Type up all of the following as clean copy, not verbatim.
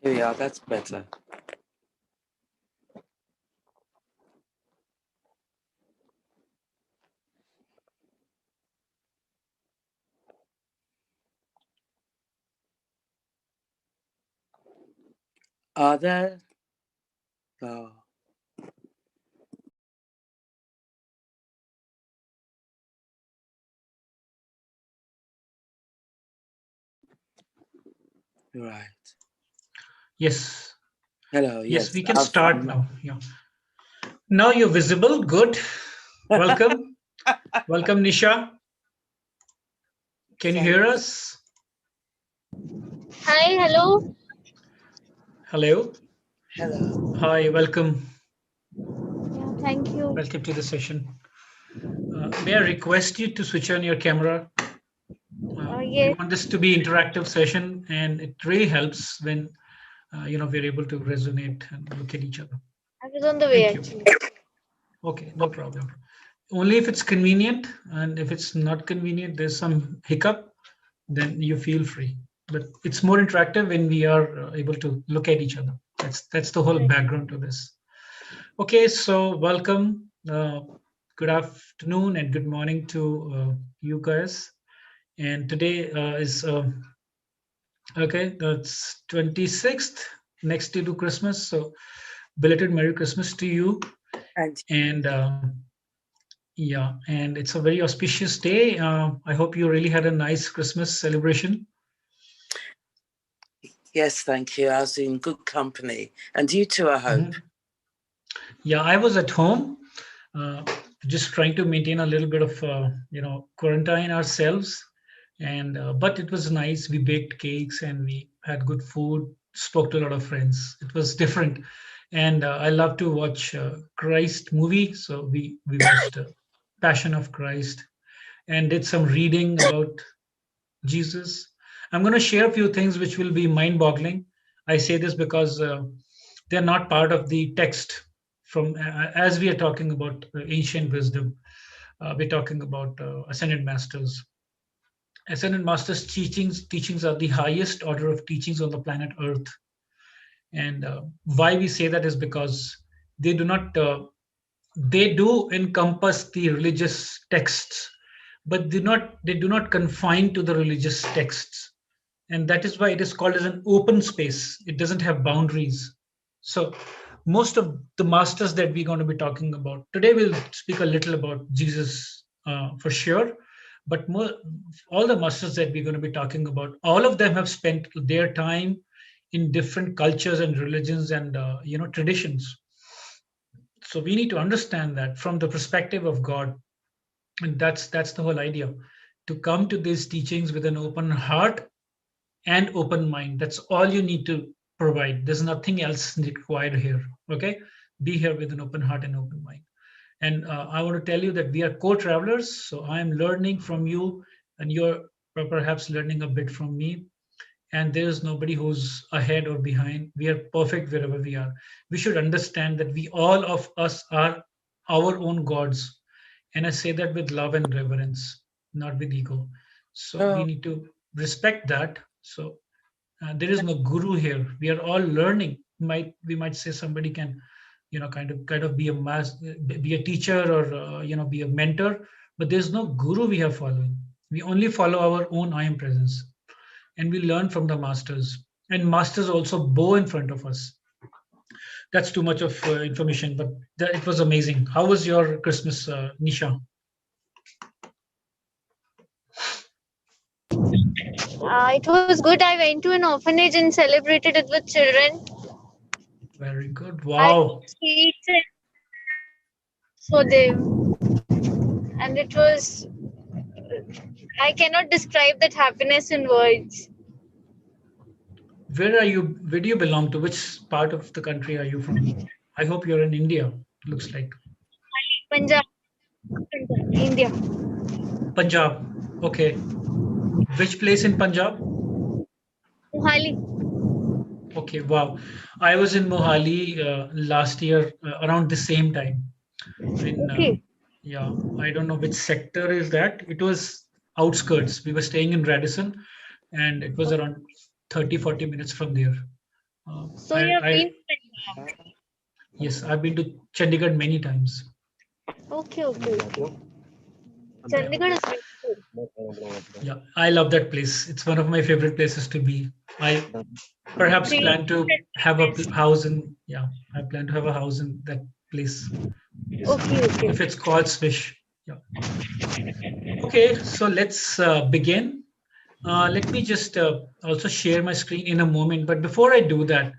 Here we are, that's better. Are there? Oh. Right. Yes. Hello. Yes, Yes, we can start fine. now. Yeah. Now you're visible. Good. Welcome. Welcome, Nisha. Can you hear us? Hi, hello. Hello. Hello. Hi, welcome. Yeah, thank you. Welcome to the session. May I request you to switch on your camera? We Yes, want this to be interactive session, and it really helps when we're able to resonate and look at each other. I was on the way Thank you. actually. Okay, no problem. Only if it's convenient, and if it's not convenient, there's some hiccup, then you feel free. But it's more interactive when we are able to look at each other. That's the whole background to this. Okay, so welcome. Good afternoon and good morning to you guys. And today is okay. That's 26th, next day to Christmas. So belated Merry Christmas to you. And yeah, and it's a very auspicious day. I hope you really had a nice Christmas celebration. Yes, thank you. I was in good company. And you too, I hope. Yeah, I was at home, just trying to maintain a little bit of, quarantine ourselves. And but it was nice. We baked cakes and we had good food. Spoke to a lot of friends. It was different, and I love to watch Christ movie. So we watched Passion of Christ and did some reading about Jesus. I'm going to share a few things which will be mind-boggling. I say this because they're not part of the text. From as we are talking about ancient wisdom, we're talking about ascended masters. Ascended masters' teachings are the highest order of teachings on the planet Earth. And why we say that is because they do not they do encompass the religious texts, but they do not confine to the religious texts, and that is why it is called as an open space. It doesn't have boundaries. So most of the masters that we're going to be talking about today, we'll speak a little about Jesus for sure, but all the masters that we're going to be talking about, all of them have spent their time in different cultures and religions and traditions. So we need to understand that from the perspective of God, and that's the whole idea, to come to these teachings with an open heart and open mind. That's all you need to provide. There's nothing else required here. Okay, be here with an open heart and open mind. And I want to tell you that we are co-travelers, so I am learning from you and you're perhaps learning a bit from me, and there's nobody who's ahead or behind. We are perfect wherever we are. We should understand that we, all of us, are our own gods, and I say that with love and reverence, not with ego. So we need to respect that. So there is no guru here. We are all learning. We might say somebody can, kind of be be a teacher, or be a mentor, but there's no guru we are following. We only follow our own I am presence, and we learn from the masters. And masters also bow in front of us. That's too much of information, but it was amazing. How was your Christmas, Nisha? It was good. I went to an orphanage and celebrated it with children. Very good. I Wow. cooked sweets for them, and it was. I cannot describe that happiness in words. Where are you? Where do you belong to? Which part of the country are you from? I hope you're in India. Looks like Punjab, India. Punjab. Okay. Which place in Punjab? Mohali. Okay. Wow. I was in Mohali last year around the same time. Okay. Yeah, I don't know which sector is that. It was outskirts. We were staying in Radisson, and it was around 30, 40 minutes from there. So you have been. Yes, I've been to Chandigarh many times. Okay. Chandigarh is beautiful. Yeah, I love that place. It's one of my favorite places to be. I perhaps Great. plan to have a house in, I plan to have a house in that place. Okay. If it's called Swish. Yeah. Okay, so let's begin. Let me just also share my screen in a moment. But before I do that,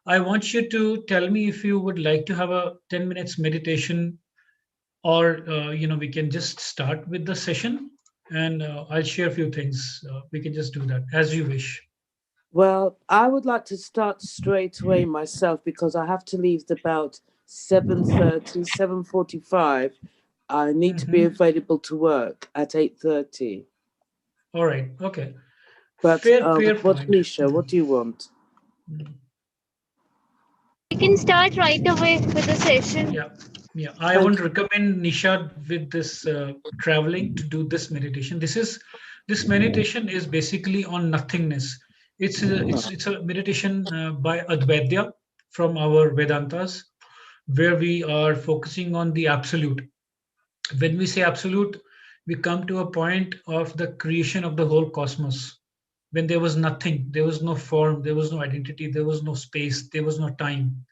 I want you to tell me if you would like to have a 10 minutes meditation, or we can just start with the session, and I'll share a few things. We can just do that as you wish. Well, I would like to start straight away myself because I have to leave at about 7:30, 7:45. I need to be available to work at 8:30. All right. Okay. But Fair what, point. Nisha, what do you want? We can start right away with the session. Yeah. I won't recommend Nisha with this traveling to do this meditation. This meditation is basically on nothingness. It's a meditation by Advaita from our Vedantas, where we are focusing on the absolute. When we say absolute, we come to a point of the creation of the whole cosmos. When there was nothing, there was no form, there was no identity, there was no space, there was no time.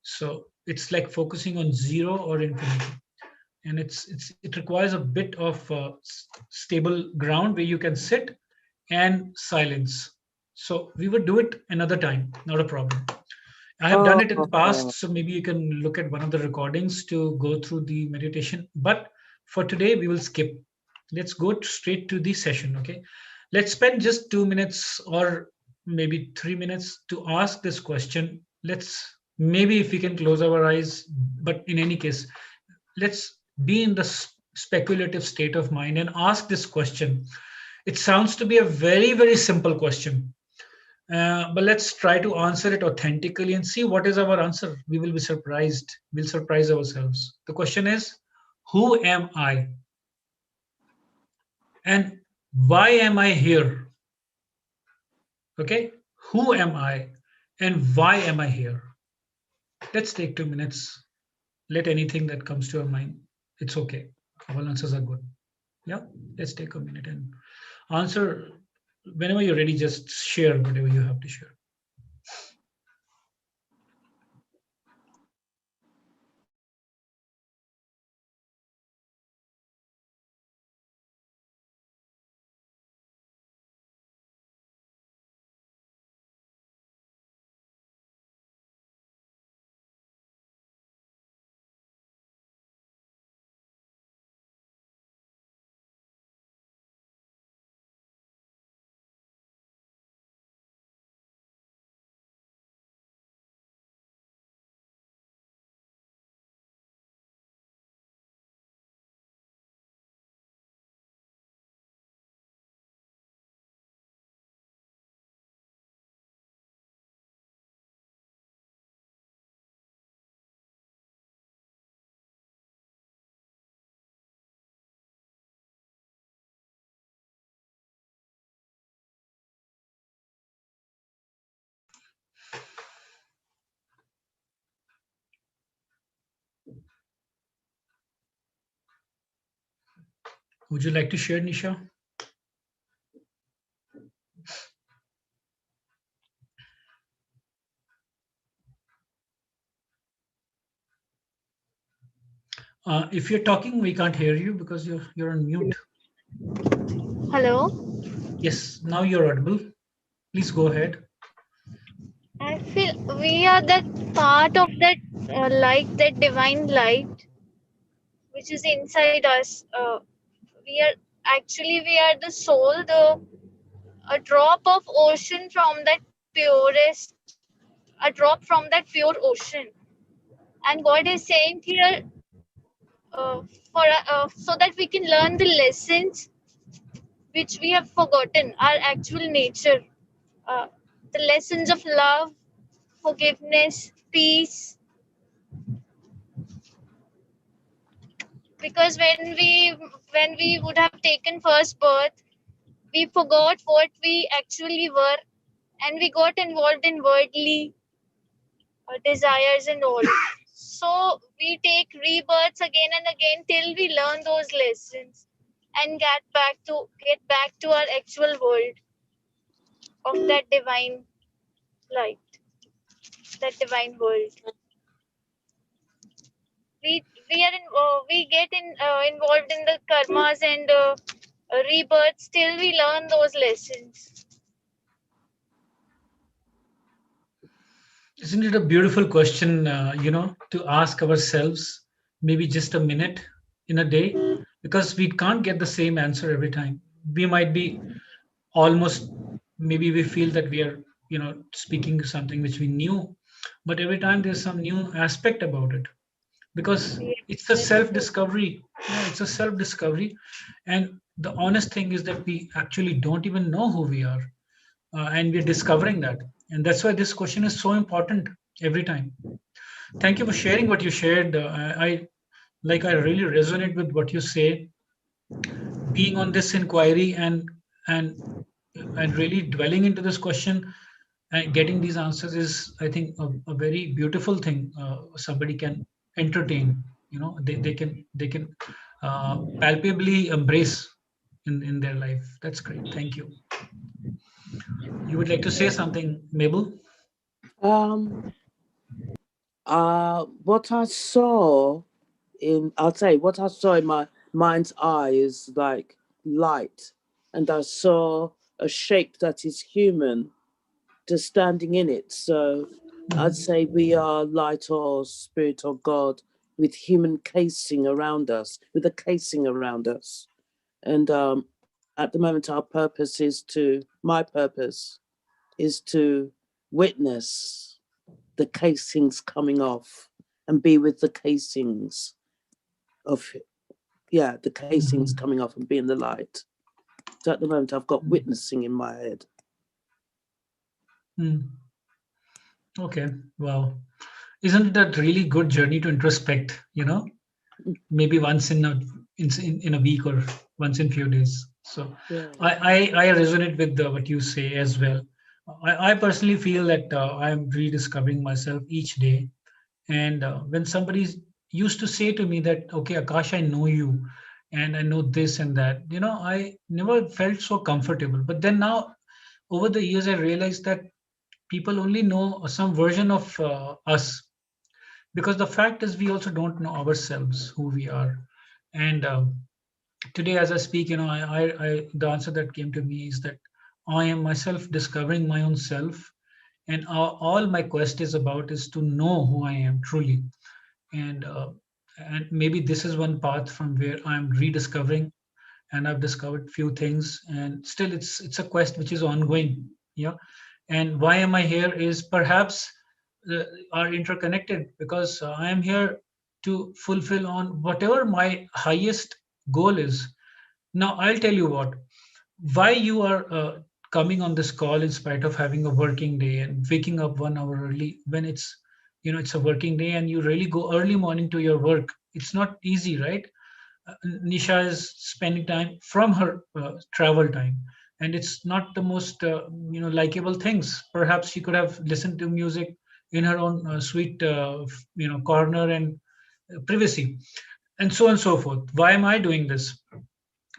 So it's like focusing on zero or infinity, and it requires a bit of stable ground where you can sit and silence. So we would do it another time, not a problem. I have done it in the past, so maybe you can look at one of the recordings to go through the meditation. But for today, we will skip. Let's go straight to the session. Okay, let's spend just 2 minutes or maybe 3 minutes to ask this question. Let's maybe if we can close our eyes, but in any case, let's be in the speculative state of mind and ask this question. It sounds to be a very, very simple question, but let's try to answer it authentically and see what is our answer. We will be surprised. We'll surprise ourselves. The question is, who am I? And why am I here? Okay, who am I? And why am I here? Let's take 2 minutes. Let anything that comes to your mind, it's okay. All answers are good. Yeah, let's take a minute and answer. Whenever you're ready, just share whatever you have to share. Would you like to share, Nisha? If you're talking, we can't hear you because you're on mute. Hello. Yes, now you're audible. Please go ahead. I feel we are that part of that light, that divine light, which is inside us. We are the soul, a drop of ocean from that purest, a drop from that pure ocean. And God is saying here, so that we can learn the lessons which we have forgotten, our actual nature, uh, the lessons of love, forgiveness, peace. Because when we would have taken first birth, we forgot what we actually were, and we got involved in worldly desires and all. So we take rebirths again and again till we learn those lessons and get back to our actual world of that divine light, that divine world. We get involved in the karmas and rebirths till we learn those lessons. Isn't it a beautiful question, to ask ourselves, maybe just a minute in a day, because we can't get the same answer every time. We might be almost, maybe we feel that we are, speaking something which we knew, but every time there's some new aspect about it, because Yes, it's a that's self true. discovery. Yeah, it's a self discovery. And the honest thing is that we actually don't even know who we are, and we're discovering that. And that's why this question is so important every time. Thank you for sharing what you shared. I really resonate with what you say. Being on this inquiry and and really dwelling into this question and getting these answers is, I think, a very beautiful thing. Somebody can entertain. They can palpably embrace in their life. That's great. Thank you. You would like to say something, Mabel? Um, what I saw I'll say what I saw in my mind's eye is like light, and I saw a shape that is human just standing in it. So I'd say we are light or spirit or God with human casing around us, with a casing around us. And at the moment, my purpose is to witness the casings coming off and be with the casings of, the casings Mhm. coming off and be in the light. So at the moment, I've got witnessing in my head. Mm. Okay. Wow. Isn't it a really good journey to introspect? Maybe once in a week or once in few days. So Yeah. I resonate with what you say as well. I personally feel that I'm rediscovering myself each day. And when somebody used to say to me that, okay, Akash, I know you and I know this and that, I never felt so comfortable. But then now, over the years, I realized that people only know some version of us, because the fact is we also don't know ourselves, who we are. And today as I speak, the answer that came to me is that I am myself discovering my own self, and all my quest is about is to know who I am truly. And maybe this is one path from where I'm rediscovering, and I've discovered few things, and still it's a quest which is ongoing. Yeah. And why am I here is perhaps are interconnected, because I am here to fulfill on whatever my highest goal is. Now I'll tell you why you are coming on this call in spite of having a working day and waking up 1 hour early when it's a working day, and you really go early morning to your work. It's not easy, right? Nisha is spending time from her travel time, and it's not the most likable things. Perhaps she could have listened to music in her own sweet corner and privacy, and so on and so forth. Why am I doing this?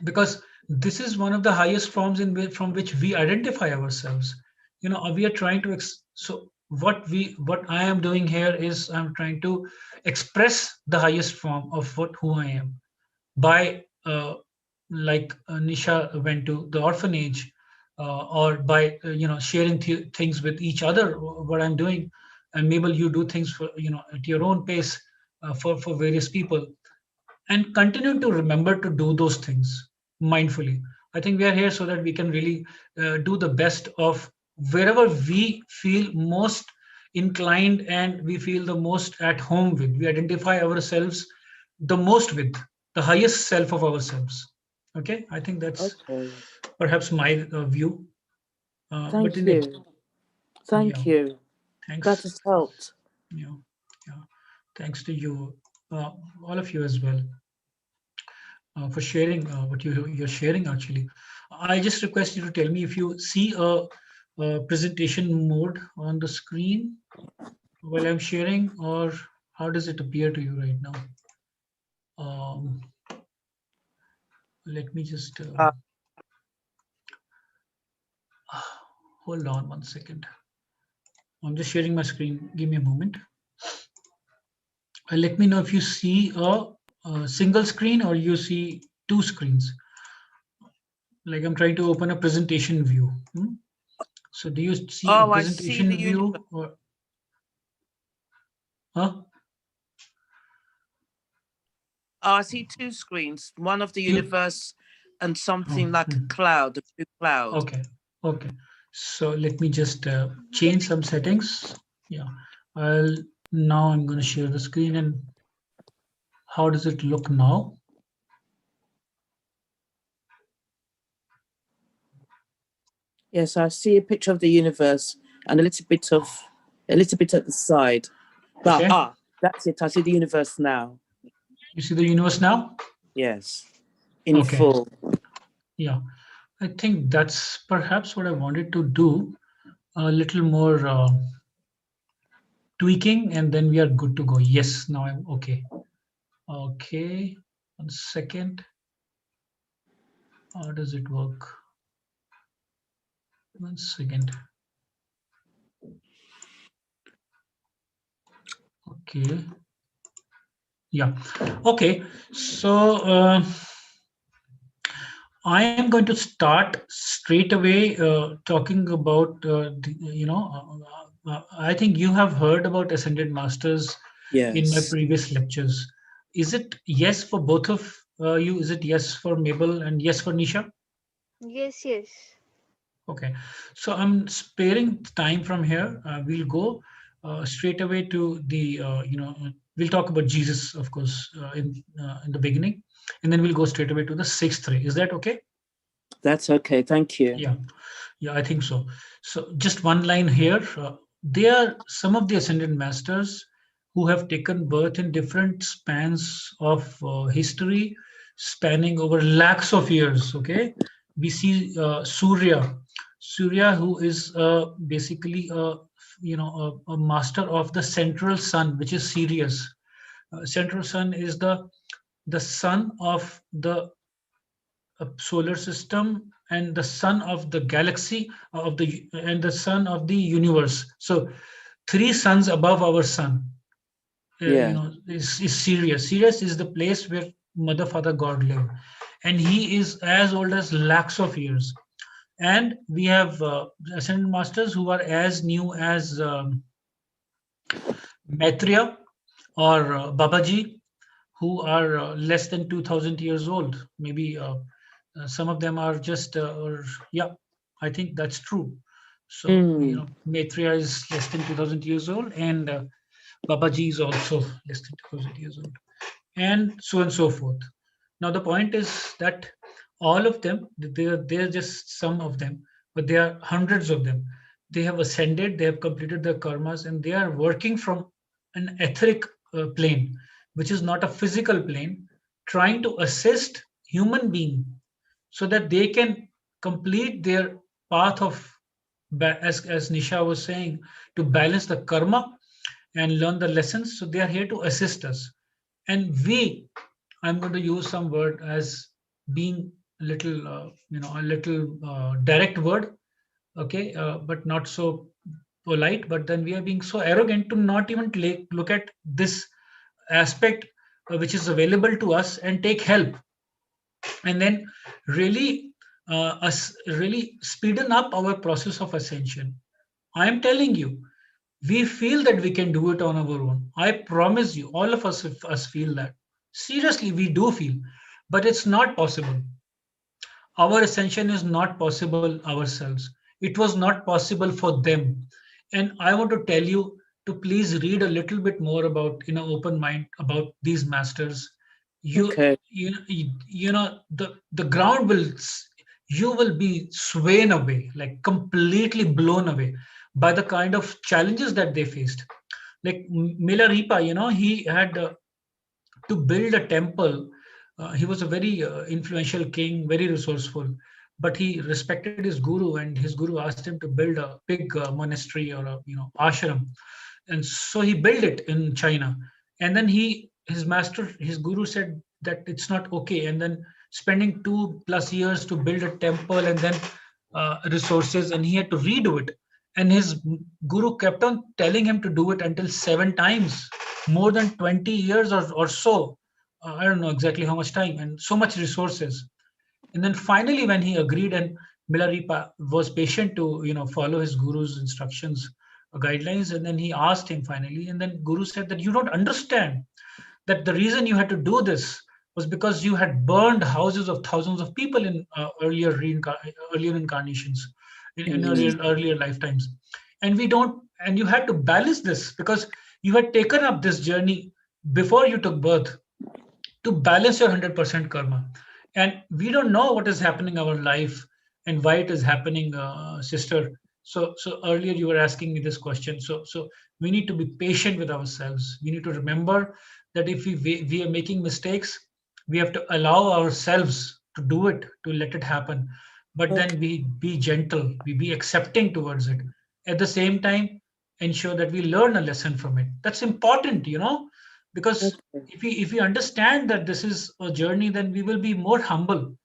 Because this is one of the highest forms from which we identify ourselves. We are trying to so what I am doing here is I'm trying to express the highest form of who I am by like Nisha went to the orphanage, or by sharing things with each other, what I'm doing. And Mabel, you do things for at your own pace, for various people, and continue to remember to do those things mindfully. I think we are here so that we can really do the best of wherever we feel most inclined and we feel the most at home with. We identify ourselves the most with the highest self of ourselves. Okay, I think that's Okay. perhaps my view. But Thank indeed, you. yeah, Thank you. That thanks. has helped. Yeah, yeah, thanks to you, all of you as well, for sharing what you're sharing. Actually, I just request you to tell me if you see a presentation mode on the screen. while I'm sharing, or how does it appear to you right now? Let me just hold on 1 second. I'm just sharing my screen. Give me a moment. Let me know if you see a single screen or you see two screens. Like I'm trying to open a presentation view. So do you see a Oh, I see presentation the view universe. or? Huh? Oh, I see two screens. One of the You, universe and something oh, like a cloud, a blue cloud. okay. Okay. So let me just change some settings. Yeah. Now I'm going to share the screen, and how does it look now? Yes, I see a picture of the universe and a little bit at the side. But Okay. that's it. I see the universe now. You see the universe now? Yes, in Okay. full. Yeah. I think that's perhaps what I wanted to do. A little more tweaking, and then we are good to go. Yes, now I'm okay. Okay. 1 second. How does it work? 1 second. Okay. Yeah. Okay. So I am going to start straight away talking about I think you have heard about Ascended Masters in my Yes. previous lectures. Is it yes for both of you? Is it yes for Mabel and yes for Nisha? Yes, yes. Okay, so I'm sparing time from here. We'll go straight away to the we'll talk about Jesus, of course, in the beginning, and then we'll go straight away to the sixth ray. Is that okay? That's okay. Thank you. Yeah, yeah, I think so. So just one line here. They are some of the ascended masters who have taken birth in different spans of history, spanning over lakhs of years. Okay, we see Surya, who is basically a master of the central sun, which is Sirius. Central sun is the sun of the solar system and the sun of the galaxy of the and the sun of the universe. So three suns above our sun Yeah. is Sirius. Sirius is the place where mother father god live, and he is as old as lakhs of years. And we have ascended masters who are as new as Maitreya or Babaji, who are less than 2000 years old. Maybe some of them are just or yeah, I think that's true. So Maitreya is less than 2000 years old, and Babaji is also less than 2000 years old, and so forth. Now the point is that all of them, they're just some of them, but there are hundreds of them. They have ascended, they have completed their karmas, and they are working from an etheric plane, which is not a physical plane, trying to assist human being so that they can complete their path of as Nisha was saying, to balance the karma and learn the lessons. So they are here to assist us, and I'm going to use some word as being a little direct word, okay, but not so polite. But then we are being so arrogant to not even look at this aspect which is available to us and take help, and then really us really speeden up our process of ascension. I am telling you, we feel that we can do it on our own. I promise you, all of us feel that. Seriously, we do feel, but it's not possible. Our ascension is not possible ourselves. It was not possible for them. And I want to tell you to please read a little bit more about, in an open mind, about these masters. Okay. The ground you will be swayed away, like completely blown away by the kind of challenges that they faced. Like Milarepa, he had to build a temple. He was a very influential king, very resourceful, but he respected his guru, and his guru asked him to build a big monastery or a ashram. And so he built it in China. And then his guru said that it's not okay. And then spending 2+ years to build a temple and then resources, and he had to redo it. And his guru kept on telling him to do it until 7 times, more than 20 years or so. I don't know exactly how much time and so much resources. And then finally, when he agreed, and Milarepa was patient to follow his guru's instructions, guidelines, and then he asked him finally, and then Guru said that you don't understand that the reason you had to do this was because you had burned houses of thousands of people in earlier incarnations, in earlier lifetimes, and we don't, and you had to balance this because you had taken up this journey before you took birth to balance your 100% karma. And we don't know what is happening in our life and why it is happening, sister. So earlier you were asking me this question. So we need to be patient with ourselves. We need to remember that if we are making mistakes, we have to allow ourselves to do it, to let it happen. But then we be gentle, we be accepting towards it. At the same time, ensure that we learn a lesson from it. That's important, because if we understand that this is a journey, then we will be more humble.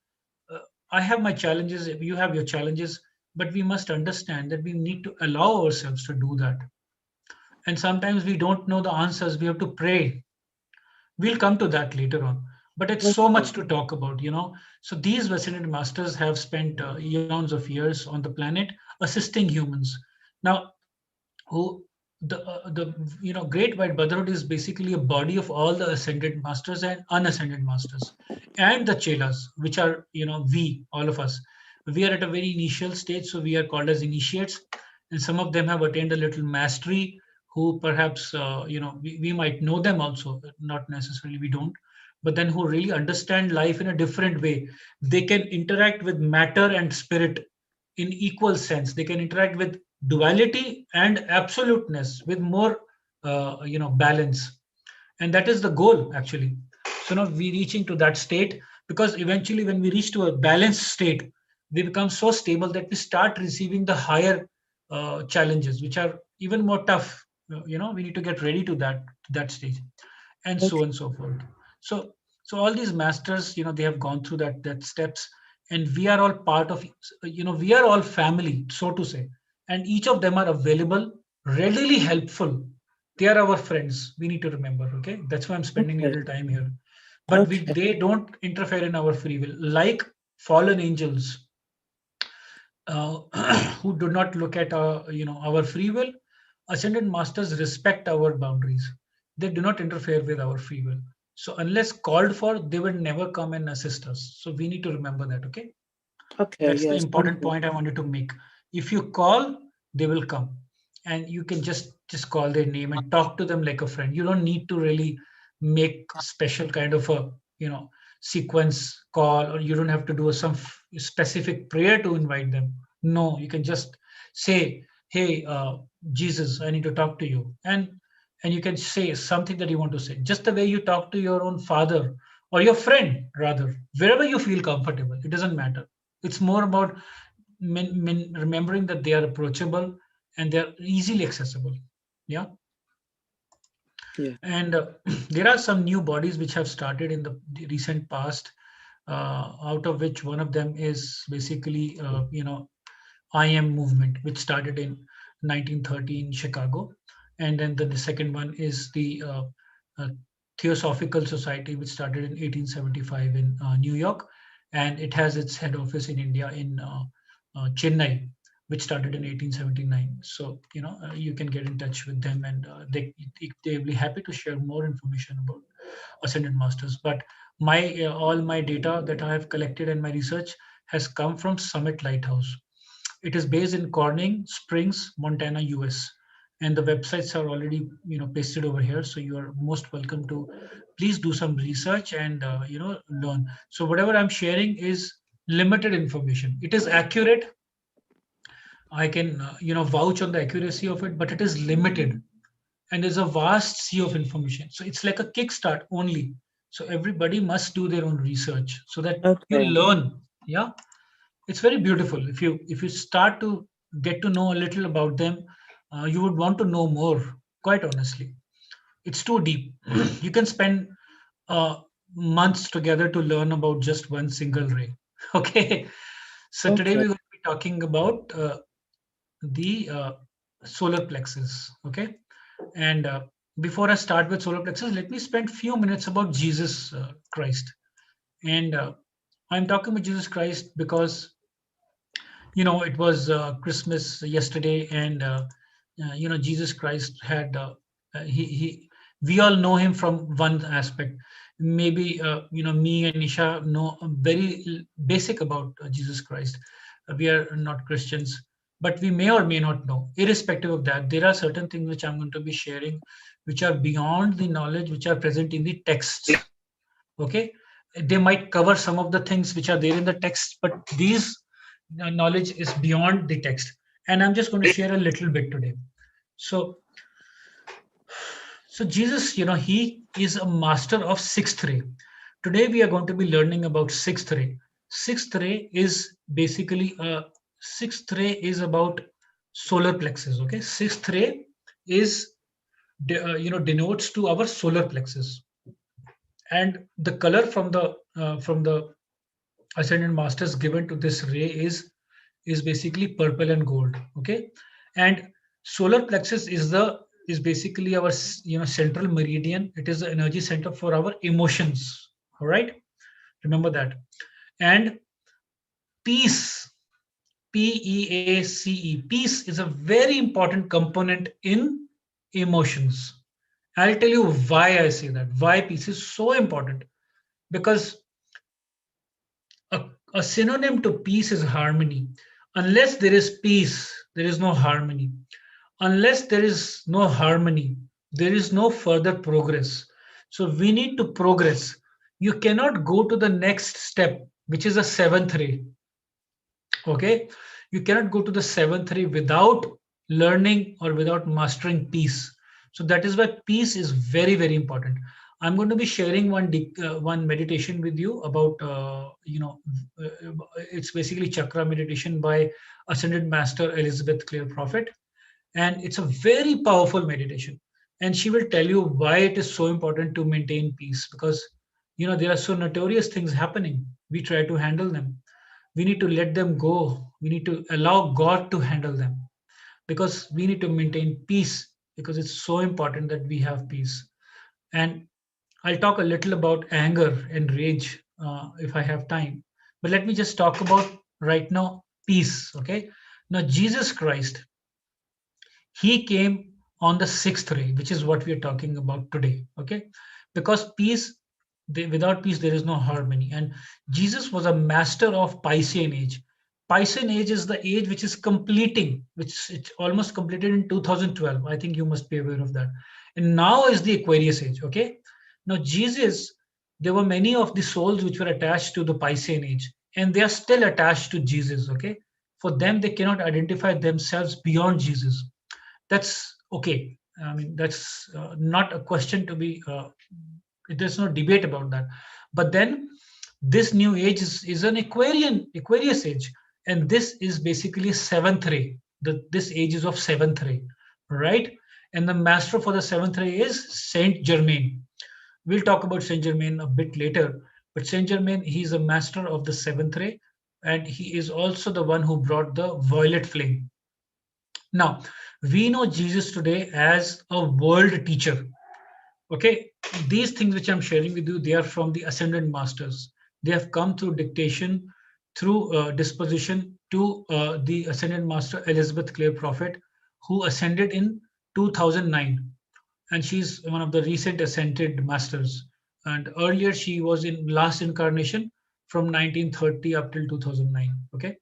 I have my challenges, you have your challenges, but we must understand that we need to allow ourselves to do that. And sometimes we don't know the answers, we have to pray. We'll come to that later on, but it's so much to talk about. So these Ascended Masters have spent eons of years on the planet assisting humans. Now, who the Great White Brotherhood is basically a body of all the ascended masters and unascended masters, and the chelas, which are we, all of us. We are at a very initial stage, so we are called as initiates, and some of them have attained a little mastery, who perhaps we might know them also, not necessarily we don't, but then who really understand life in a different way. They can interact with matter and spirit in equal sense. They can interact with duality and absoluteness with more balance, and that is the goal actually. So now we reaching to that state, because eventually when we reach to a balanced state, we become so stable that we start receiving the higher challenges, which are even more tough. We need to get ready to that stage, and so on and so forth. So all these masters, they have gone through that steps, and we are all part of, we are all family, so to say, and each of them are available, readily helpful. They are our friends, we need to remember. Okay, that's why I'm spending a little time here. But they don't interfere in our free will, like fallen angels, who do not look at our free will. Ascended masters respect our boundaries. They do not interfere with our free will. So unless called for, they will never come and assist us. So we need to remember that. Okay. That's the important point I wanted to make. If you call, they will come, and you can just call their name and talk to them like a friend. You don't need to really make special kind of a sequence call, or you don't have to do some specific prayer to invite them. No, you can just say, hey, Jesus, I need to talk to you, and you can say something that you want to say, just the way you talk to your own father or your friend, rather, wherever you feel comfortable. It doesn't matter. It's more about remembering that they are approachable and they're easily accessible. Yeah. And there are some new bodies which have started in the recent past, out of which one of them is basically I Am movement, which started in 1930 in Chicago, and then the second one is the Theosophical Society, which started in 1875 in New York, and it has its head office in India, in Chennai, which started in 1879. So you can get in touch with them, and they'll be happy to share more information about Ascended Masters. But my all my data that I have collected and my research has come from Summit Lighthouse. It is based in Corning Springs, Montana, US, and the websites are already pasted over here. So you are most welcome to please do some research and learn. So whatever I'm sharing is limited information. It is accurate. I can vouch on the accuracy of it, but it is limited, and there's a vast sea of information. So it's like a kickstart only. So everybody must do their own research so that you learn. Yeah, it's very beautiful. If you start to get to know a little about them, you would want to know more, quite honestly. It's too deep. You can spend months together to learn about just one single ray. Okay. So today Okay. we're going to be talking about the solar plexus. Okay. And before I start with solar plexus, let me spend few minutes about Jesus Christ. And I'm talking about Jesus Christ because it was Christmas yesterday, and Jesus Christ had he we all know him from one aspect. Maybe me and Nisha know very basic about Jesus Christ. We are not Christians, but we may or may not know. Irrespective of that, there are certain things which I'm going to be sharing, which are beyond the knowledge which are present in the texts. Okay, they might cover some of the things which are there in the text, but these knowledge is beyond the text, and I'm just going to share a little bit today. So so Jesus, he is a master of sixth ray. Today we are going to be learning about sixth ray. Sixth ray is basically a sixth ray is about solar plexus. Okay, sixth ray is denotes to our solar plexus, and the color from the ascendant masters given to this ray is basically purple and gold. Okay, and solar plexus is basically our central meridian. It is the energy center for our emotions. All right, remember that. And peace, peace, peace is a very important component in emotions. I'll tell you why I say that, why peace is so important. Because a synonym to peace is harmony. Unless there is peace, there is no harmony. Unless there is no harmony, there is no further progress. So we need to progress. You cannot go to the next step, which is a seventh ray. Okay, you cannot go to the seventh ray without learning or without mastering peace. So that is why peace is very, very important. I'm going to be sharing one meditation with you about it's basically chakra meditation by ascended master Elizabeth Clare Prophet, and it's a very powerful meditation. And she will tell you why it is so important to maintain peace, because there are so notorious things happening. We try to handle them. We need to let them go. We need to allow God to handle them, because we need to maintain peace, because it's so important that we have peace. And I'll talk a little about anger and rage if I have time. But let me just talk about right now peace. Okay. Now, Jesus Christ, he came on the sixth ray, which is what we are talking about today. Okay. Because peace, without peace, there is no harmony. And Jesus was a master of Piscean age. Piscean age is the age which is completing, which it's almost completed in 2012. I think you must be aware of that. And now is the Aquarius age. Okay. Now, Jesus, there were many of the souls which were attached to the Piscean age, and they are still attached to Jesus. Okay. For them, they cannot identify themselves beyond Jesus. That's okay. I mean, that's not a question to be, there's no debate about that. But then this new age is an Aquarius age. And this is basically seventh ray. This age is of seventh ray, right? And the master for the seventh ray is Saint Germain. We'll talk about Saint Germain a bit later. But Saint Germain, he's a master of the seventh ray. And he is also the one who brought the violet flame. Now, we know Jesus today as a world teacher. Okay, these things which I'm sharing with you, they are from the ascended masters. They have come through dictation, through disposition to the ascended master Elizabeth Clare Prophet, who ascended in 2009, and she's one of the recent ascended masters. And earlier she was in last incarnation from 1930 up till 2009. Okay,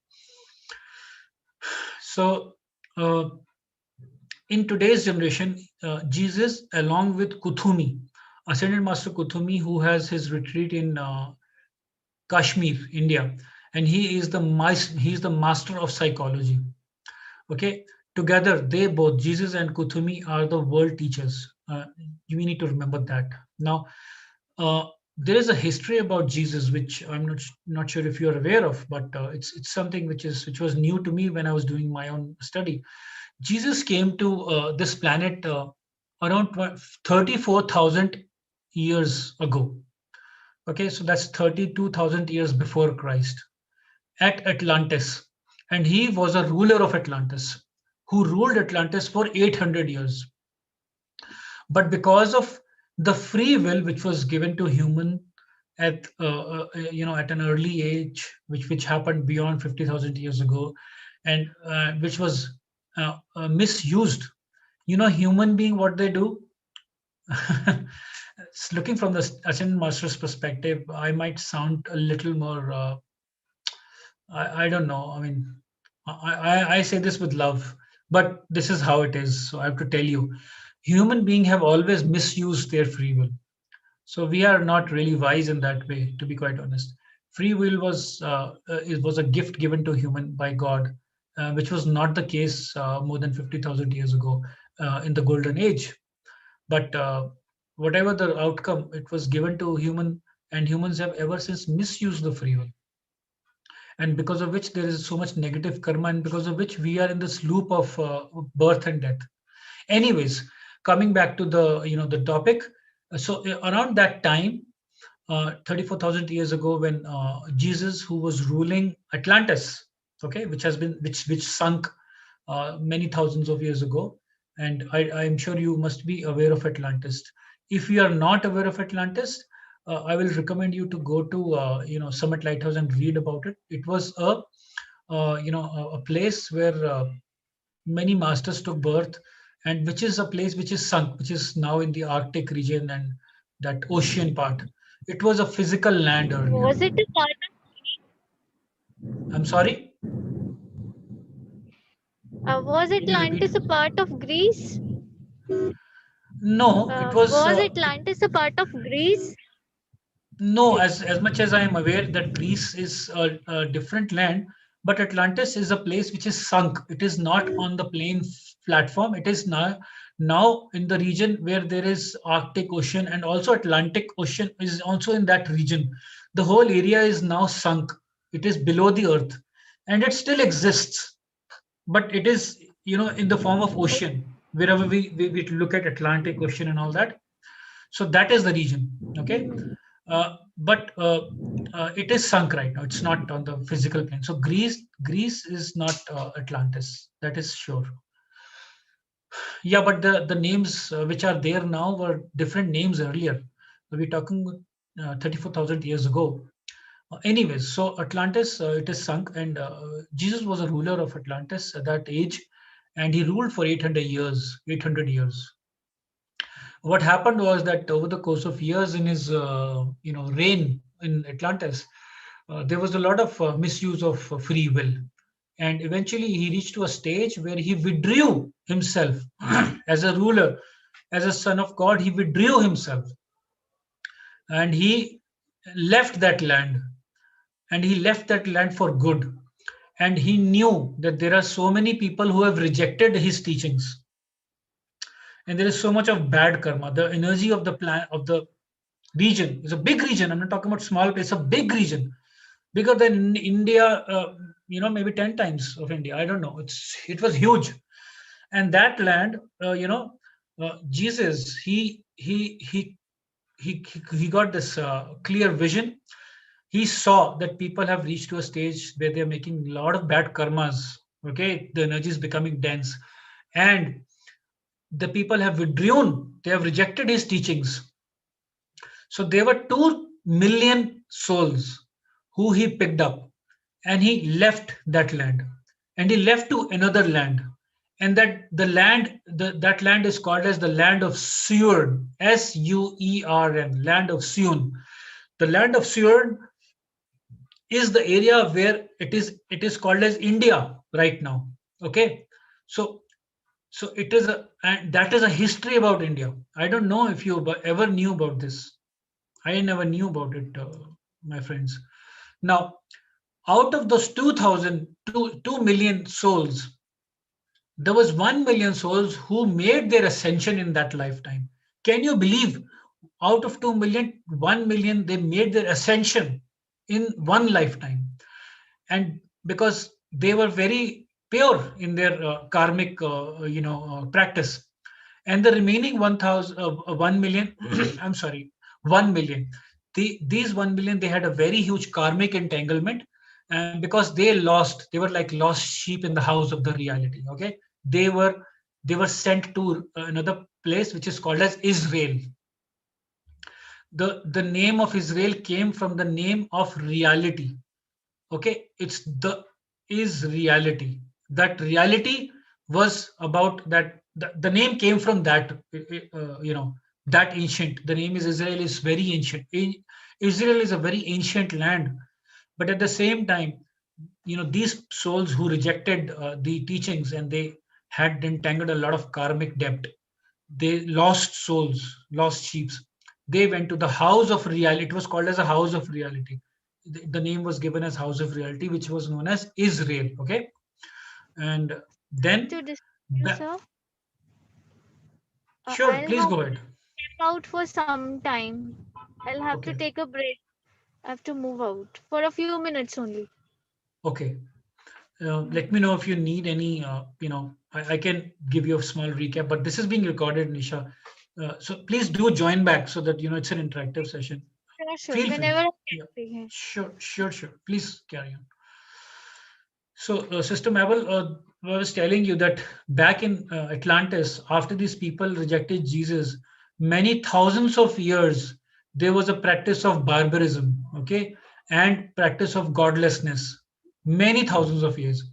so. In today's generation, Jesus, along with Kuthumi, Ascended Master Kuthumi, who has his retreat in Kashmir, India, and he is the master of psychology. Okay, together they both, Jesus and Kuthumi, are the world teachers. We need to remember that. Now, there is a history about Jesus which I'm not sure if you are aware of, but it's something which was new to me when I was doing my own study. Jesus came to this planet around 34,000 years ago. Okay, so that's 32,000 years before Christ at Atlantis. And he was a ruler of Atlantis who ruled Atlantis for 800 years. But because of the free will which was given to human at at an early age, which happened beyond 50,000 years ago, and which was misused. Human being, what they do. Looking from the ascended master's perspective, I might sound a little more. I don't know. I mean, I say this with love, but this is how it is. So I have to tell you, human beings have always misused their free will. So we are not really wise in that way, to be quite honest. Free will it was a gift given to human by God, which was not the case more than 50,000 years ago in the golden age. But whatever the outcome, it was given to human, and humans have ever since misused the free will, and because of which there is so much negative karma, and because of which we are in this loop of birth and death. Anyways, coming back to the topic. So around that time, 34,000 years ago, when Jesus, who was ruling Atlantis, okay, which sunk many thousands of years ago, and I'm sure you must be aware of Atlantis. If you are not aware of Atlantis, I will recommend you to go to Summit Lighthouse and read about it. It was a place where many masters took birth, and which is a place which is sunk, which is now in the Arctic region and that ocean part. It was a physical land earlier. Was it a part I'm sorry. was Can you repeat? Atlantis a part of Greece? No, it was Was Atlantis a part of Greece? no. As much as I am aware that Greece is a different land, but Atlantis is a place which is sunk. It is not on the plain platform. It is now in the region where there is Arctic Ocean, and also Atlantic Ocean is also in that region. The whole area is now sunk. It is below the earth, and it still exists, but it is in the form of ocean wherever we look at Atlantic Ocean and all that. So that is the region. Okay. But it is sunk right now. It's not on the physical plane. So Greece is not Atlantis. That is sure. Yeah, but the names which are there now were different names earlier. We're talking 34,000 years ago. Anyways, so Atlantis, it is sunk, and Jesus was a ruler of Atlantis at that age, and he ruled for 800 years. 800 years. What happened was that over the course of years in his reign in Atlantis, there was a lot of misuse of free will, and eventually he reached to a stage where he withdrew himself as a ruler, as a son of God. He withdrew himself, and he left that land, and he left that land for good. And he knew that there are so many people who have rejected his teachings, and there is so much of bad karma. The energy of the plan of the region is a big region. I'm not talking about small place. A big region, bigger than India. Maybe 10 times of India. I don't know. It was huge, and that land. Jesus. He got this clear vision. He saw that people have reached to a stage where they're making a lot of bad karmas. Okay, the energy is becoming dense, and the people have withdrawn. They have rejected his teachings. So there were 2 million souls who he picked up, and he left that land, and he left to another land. And that land is called as the land of Suern, Suern, land of Suern. The land of Suern is the area where it is called as India right now. Okay, so it is and that is a history about India. I don't know if you ever knew about this. I never knew about it, my friends. Now, out of those 2 million souls, there was 1 million souls who made their ascension in that lifetime. Can you believe? Out of 2 million, 1 million, they made their ascension in one lifetime. And because they were very pure in their karmic practice, And the remaining 1 million, I'm sorry, 1 million. These 1 million, they had a very huge karmic entanglement, and because they were like lost sheep in the house of the reality. Okay, they were sent to another place which is called as Israel. The name of Israel came from the name of reality. Okay, it's the is reality. That reality was about that. The name came from that. That ancient. The name is Israel is very ancient. Israel is a very ancient land, but at the same time, these souls who rejected the teachings, and they had entangled a lot of karmic debt. They lost souls, lost sheep. They went to the house of reality. It was called as a house of reality. The name was given as house of reality, which was known as Israel. Okay, and then To discuss, sir. sure, I'll please have go to ahead. step out for some time. I'll have to Okay, take a break. I have to move out for a few minutes only. okay. Let me know if you need any. I can give you a small recap, but this is being recorded, Nisha. So please do join back so that it's an interactive session. Sure, sure. Feel free. Whenever I Yeah, get free. sure, sure, sure. Please carry on. So, Sister Mabel, I was telling you that back in Atlantis, after these people rejected Jesus, many thousands of years, there was a practice of barbarism, okay, and practice of godlessness, many thousands of years.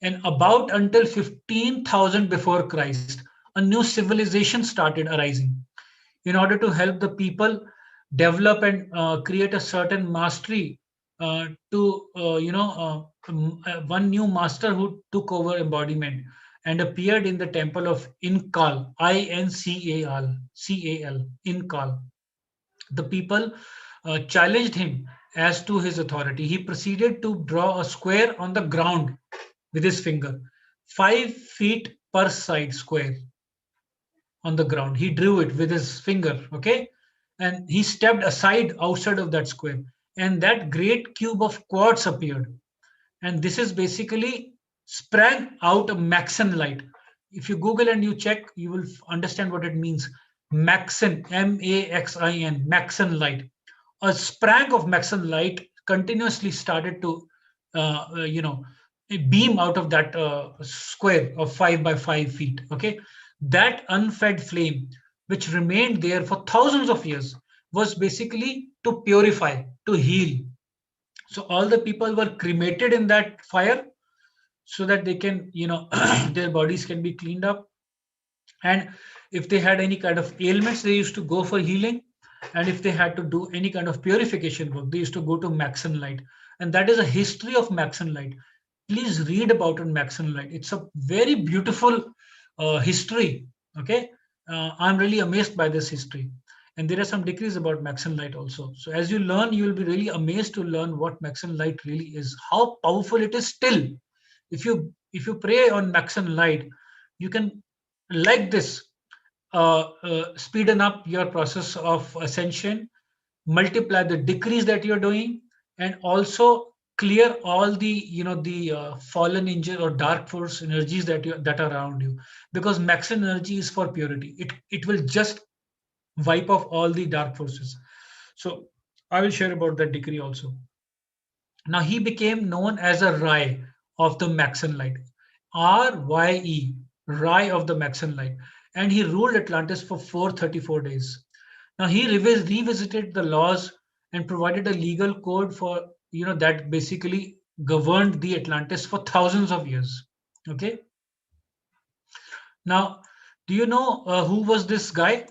And about until 15,000 before Christ, a new civilization started arising in order to help the people develop and create a certain mastery to one new master who took over embodiment and appeared in the temple of Incal, Incal, Incal. The people challenged him as to his authority. He proceeded to draw a square on the ground with his finger, 5 feet per side square on the ground. He drew it with his finger, okay? And he stepped aside outside of that square, and that great cube of quartz appeared. And this is basically sprang out a Maxon light. If you Google and you check, you will understand what it means. Maxon, Maxin, Maxon light. A sprang of Maxon light continuously started to, beam out of that square of 5 by 5 feet. Okay, that unfed flame, which remained there for thousands of years, was basically to purify, to heal. So all the people were cremated in that fire so that they can, their bodies can be cleaned up. And if they had any kind of ailments, they used to go for healing. And if they had to do any kind of purification work, they used to go to Maxon light. And that is a history of Maxon light. Please read about it, Maxon light. It's a very beautiful history. Okay, I'm really amazed by this history. And there are some decrees about Maxon light also. So as you learn, you will be really amazed to learn what Maxon light really is, how powerful it is still. If you pray on Maxon light, you can, like this, speeden up your process of ascension, multiply the decrees that you're doing, and also clear all the fallen angel or dark force energies that are around you, because Maxon energy is for purity. It will just wipe off all the dark forces. So I will share about that decree also. Now he became known as a Rai of the Maxon light, Rye, Rai of the Maxon light, and he ruled Atlantis for 434 days. Now he revisited the laws and provided a legal code for that basically governed the Atlantis for thousands of years. Okay. Now, do you know who was this guy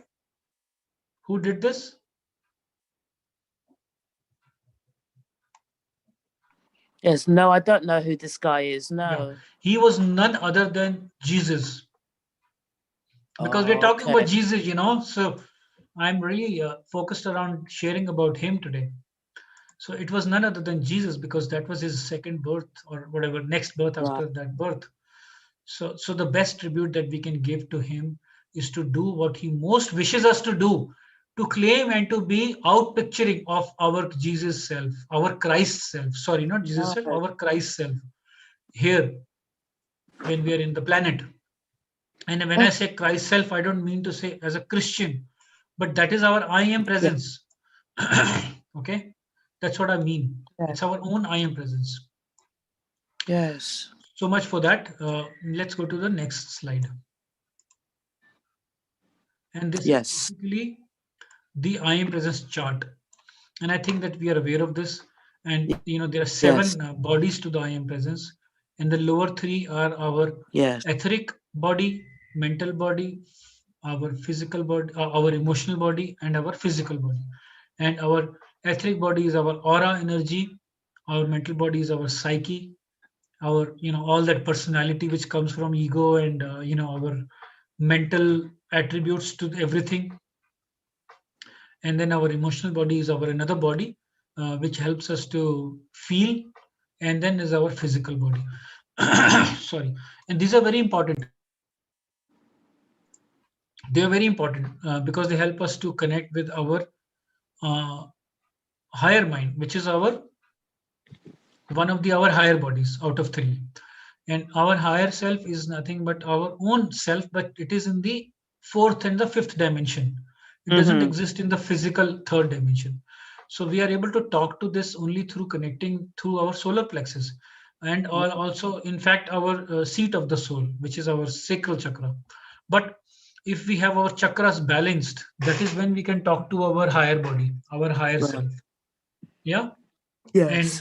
who did this? Yes, no, I don't know who this guy is. No. Yeah. He was none other than Jesus. Because we're talking Okay. about Jesus, so I'm really focused around sharing about him today. So it was none other than Jesus, because that was his second birth, or whatever, next birth after that birth. So the best tribute that we can give to him is to do what he most wishes us to do, to claim and to be outpicturing of our Jesus self, our Christ self. Sorry, not Jesus self, our Christ self here when we are in the planet. And when I say Christ self, I don't mean to say as a Christian, but that is our I am presence. Okay, that's what I mean. It's our own I am presence. Yes. So much for that. Let's go to the next slide. And this is Yes. basically the I am presence chart. And I think that we are aware of this. And there are seven bodies to the I am presence, and the lower three are our Yes. etheric body, mental body, our physical body, our emotional body, and our physical body. And our etheric body is our aura energy, our mental body is our psyche, our all that personality which comes from ego, and our mental attributes to everything. And then our emotional body is our another body, which helps us to feel. And then is our physical body. Sorry. And these are very important. They are very important because they help us to connect with our uh, higher mind, which is our one of our higher bodies out of three. And our higher self is nothing but our own self, but it is in the fourth and the fifth dimension. It doesn't exist in the physical third dimension. So we are able to talk to this only through connecting through our solar plexus, and also in fact our seat of the soul, which is our sacral chakra. But if we have our chakras balanced, that is when we can talk to our higher body, our higher self. Yeah. And Yes.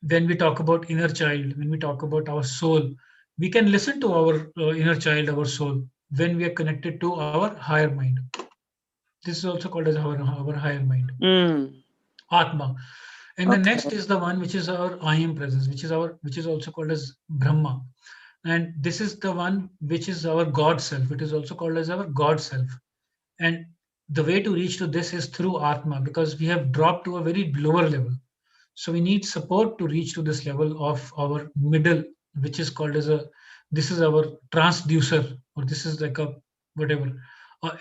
when we talk about inner child, when we talk about our soul, we can listen to our inner child, our soul, when we are connected to our higher mind. This is also called as our higher mind, Atma. And the next is the one which is our I am presence, which is also called as Brahma. And this is the one which is our God self. It is also called as our God self. And the way to reach to this is through Atma, because we have dropped to a very lower level. So we need support to reach to this level of our middle, which is called as this is our transducer, or this is like a whatever,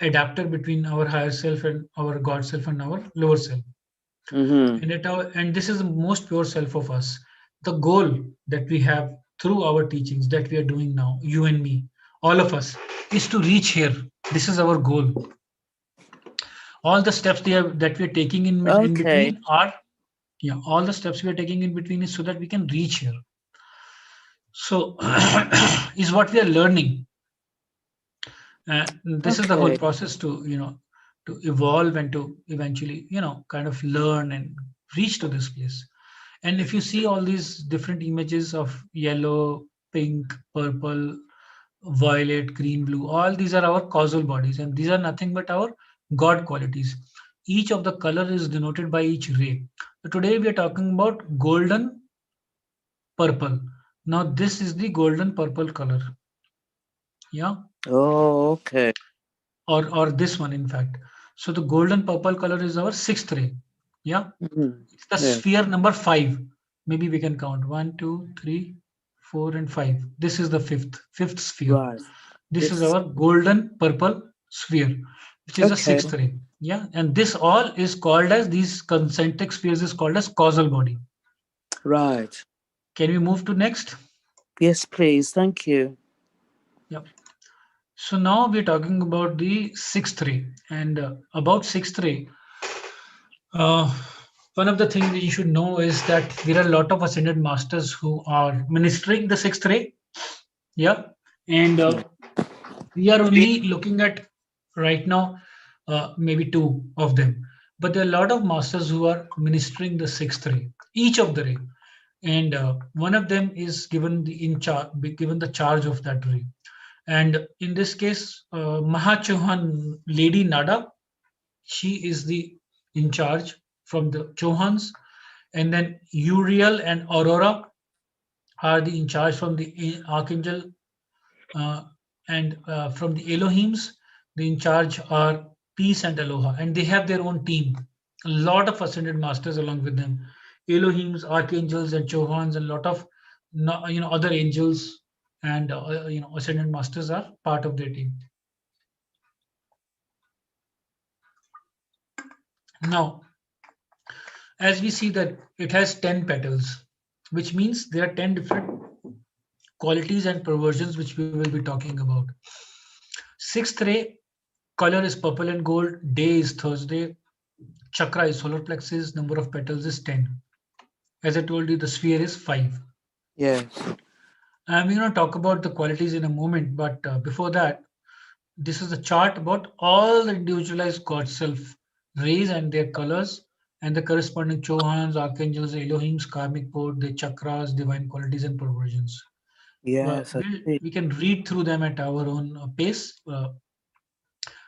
adapter between our higher self and our God self and our lower self. And this is the most pure self of us. The goal that we have through our teachings that we are doing now, you and me, all of us, is to reach here. This is our goal. All the steps that we are taking in between are all the steps we are taking in between is so that we can reach here. So is what we are learning. This is the whole process to to evolve and to eventually kind of learn and reach to this place. And if you see all these different images of yellow, pink, purple, violet, green, blue, all these are our causal bodies, and these are nothing but our God qualities. Each of the color is denoted by each ray. So today we are talking about golden purple. Now this is the golden purple color. Yeah. Oh, okay. Or this one, in fact. So the golden purple color is our sixth ray. Yeah. It's the sphere number 5. Maybe we can count 1, 2, 3, 4, and 5. This is the fifth sphere. Right. This is our golden purple sphere, which is the sixth ray. Yeah. And this all is called as, these concentric spheres is called as causal body. Right. Can we move to next? Yes, please. Thank you. Yep. So now we're talking about the sixth ray, and about sixth ray. One of the things that you should know is that there are a lot of ascended masters who are ministering the sixth ray. Yeah. And we are only looking at right now maybe 2 of them. But there are a lot of masters who are ministering the sixth ray, each of the ray. And one of them is given the charge of that ray. And in this case, Maha Lady Nada, she is the in charge from the Chauhans. And then Uriel and Aurora are the in charge from the Archangel, and from the Elohims, the in charge are Peace and Aloha, and they have their own team. A lot of ascended masters along with them, Elohims, archangels, and Chauhans, and a lot of other angels and ascended masters are part of their team. Now, as we see that it has 10 petals, which means there are 10 different qualities and perversions which we will be talking about. Sixth ray, color is purple and gold. Day is Thursday. Chakra is solar plexus. Number of petals is 10. As I told you, the sphere is 5. Yes. I'm going to talk about the qualities in a moment, but before that, this is a chart about all the individualized God self rays and their colors and the corresponding Chohans, archangels, Elohims, karmic board, their chakras, divine qualities, and perversions. Yes. I see. We can read through them at our own pace.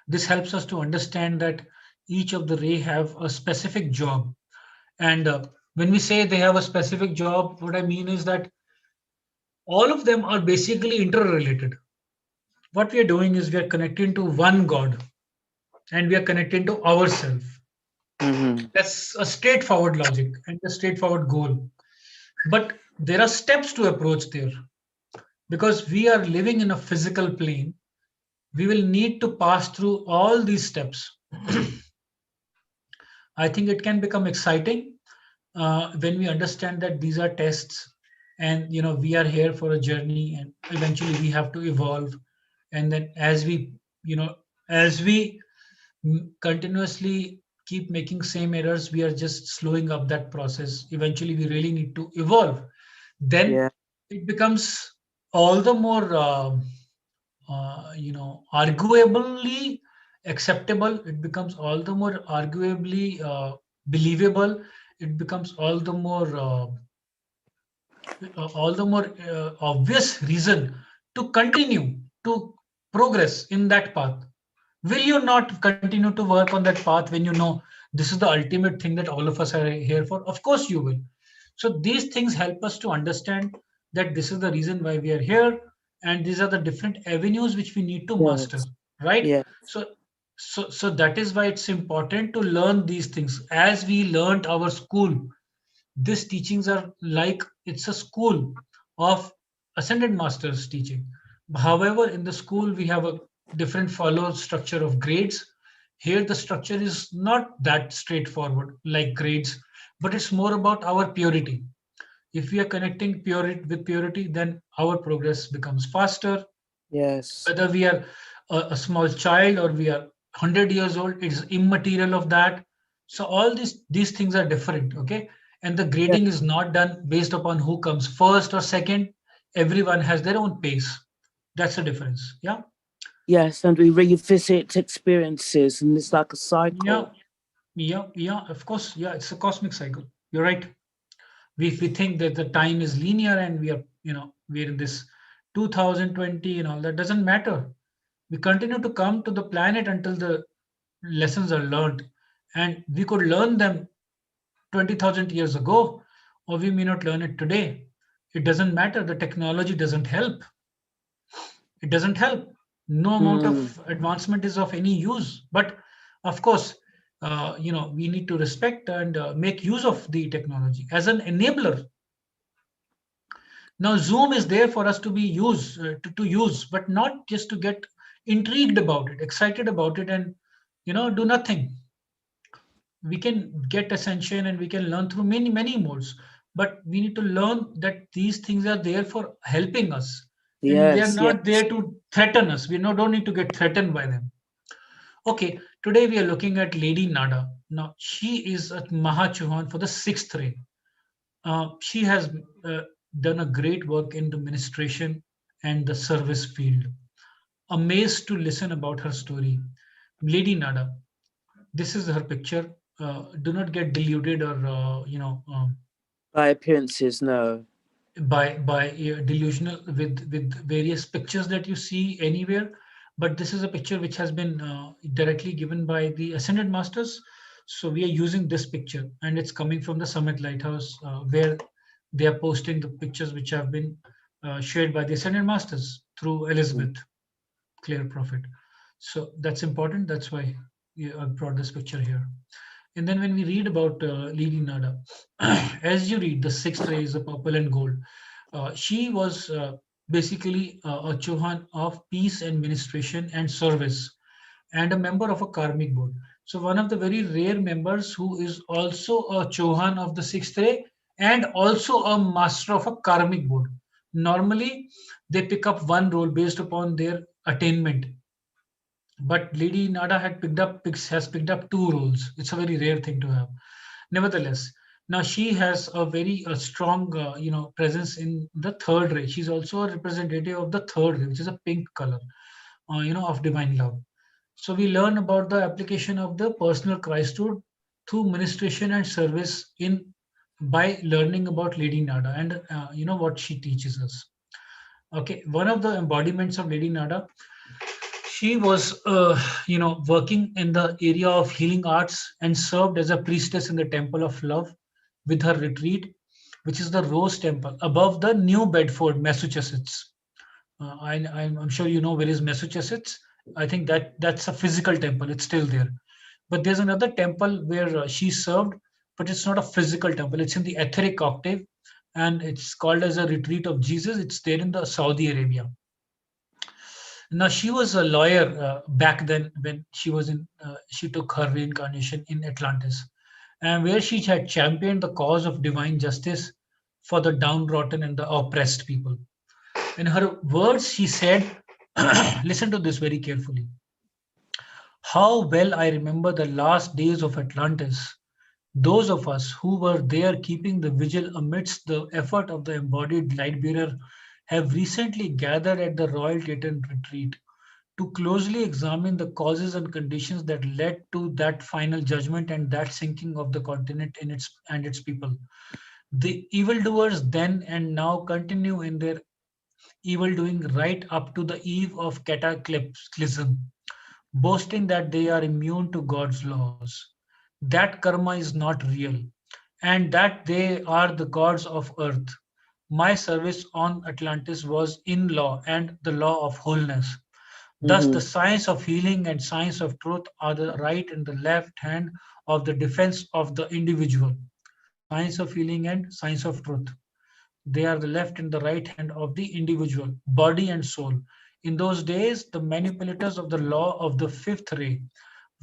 This helps us to understand that each of the ray have a specific job. And when we say they have a specific job, what I mean is that all of them are basically interrelated. What we are doing is we are connecting to one God and we are connecting to ourselves. Mm-hmm. That's a straightforward logic and a straightforward goal. But there are steps to approach there because we are living in a physical plane. We will need to pass through all these steps. I think it can become exciting when we understand that these are tests and we are here for a journey and eventually we have to evolve, and then as we continuously keep making same errors, we are just slowing up that process. Eventually we really need to evolve. Then Yeah. it becomes all the more arguably acceptable. It becomes all the more arguably believable. It becomes all the more obvious reason to continue to progress in that path. Will you not continue to work on that path when you know this is the ultimate thing that all of us are here for? Of course you will. So these things help us to understand that this is the reason why we are here, and these are the different avenues which we need to master, Yes. right? Yes. So that is why it's important to learn these things as we learned our school. These teachings are like it's a school of ascended masters teaching. However, in the school we have a different follow structure of grades. Here the structure is not that straightforward like grades, but it's more about our purity. If we are connecting purity with purity, then our progress becomes faster. Yes. Whether we are a small child or we are 100 years old, it's immaterial of that. So all these things are different, okay? And the Yes. grading is not done based upon who comes first or second. Everyone has their own pace. That's the difference. Yeah. Yes. And we revisit experiences, and it's like a Yeah. cycle. Yeah, of course. Yeah, it's a cosmic cycle. You're right. We think that the time is linear and we are, we're in this 2020 and all that. Doesn't matter. We continue to come to the planet until the lessons are learned, and we could learn them 20,000 years ago, or we may not learn it today. It doesn't matter. The technology doesn't help. It doesn't help. No amount Mm. of advancement is of any use. But of course, we need to respect and make use of the technology as an enabler. Now, Zoom is there for us to be to use, but not just to get intrigued about it, excited about it, and do nothing. We can get ascension and we can learn through many modes, but we need to learn that these things are there for helping us, and they are Yes. not Yes. there to threaten us. We don't need to get threatened by them. Okay, today we are looking at Lady Nada. Now, she is a Maha Chauhan for the sixth ray. She has done a great work in the ministration and the service field. Amazed to listen about her story. Lady Nada, this is her picture. Do not get deluded or By appearances, no. by delusional with various pictures that you see anywhere. But this is a picture which has been directly given by the ascended masters. So we are using this picture, and it's coming from the Summit Lighthouse, where they are posting the pictures which have been shared by the ascended masters through Elizabeth, clear prophet. So that's important. That's why I brought this picture here. And then when we read about Lady Nada, as you read, the sixth ray is the purple and gold. She was basically a Chauhan of peace and ministration and service, and a member of a karmic board. So one of the very rare members who is also a Chauhan of the sixth ray and also a master of a karmic board. Normally, they pick up one role based upon their attainment. but Lady Nada has picked up two roles. It's a very rare thing to have. Nevertheless, now she has a very strong presence in the third ray. She's also a representative of the third ray, which is a pink color, of divine love. So we learn about the application of the personal Christhood through ministration and service in by learning about Lady Nada and what she teaches us. Okay, one of the embodiments of Lady Nada, she was working in the area of healing arts and served as a priestess in the Temple of Love with her retreat, which is the Rose Temple above the New Bedford, Massachusetts. I'm sure you know where is Massachusetts. I think that's a physical temple. It's still there. But there's another temple where she served, but it's not a physical temple. It's in the etheric octave, and it's called as a retreat of Jesus. It's there in the Saudi Arabia. Now she was a lawyer back then when she was in. She took her reincarnation in Atlantis, and where she had championed the cause of divine justice for the downtrodden and the oppressed people. In her words, she said, listen to this very carefully. How well I remember the last days of Atlantis. Those of us who were there keeping the vigil amidst the effort of the embodied light bearer have recently gathered at the Royal Titan retreat to closely examine the causes and conditions that led to that final judgment and that sinking of the continent in its people. The evildoers then and now continue in their evil doing right up to the eve of cataclysm, boasting that they are immune to God's laws. That karma is not real, and that they are the gods of earth. My service on Atlantis was in law and the law of wholeness. Thus, the Mm-hmm. science of healing and science of truth are the right and the left hand of the defense of the individual. Science of healing and science of truth. They are the left and the right hand of the individual, body and soul. In those days, the manipulators of the law of the fifth ray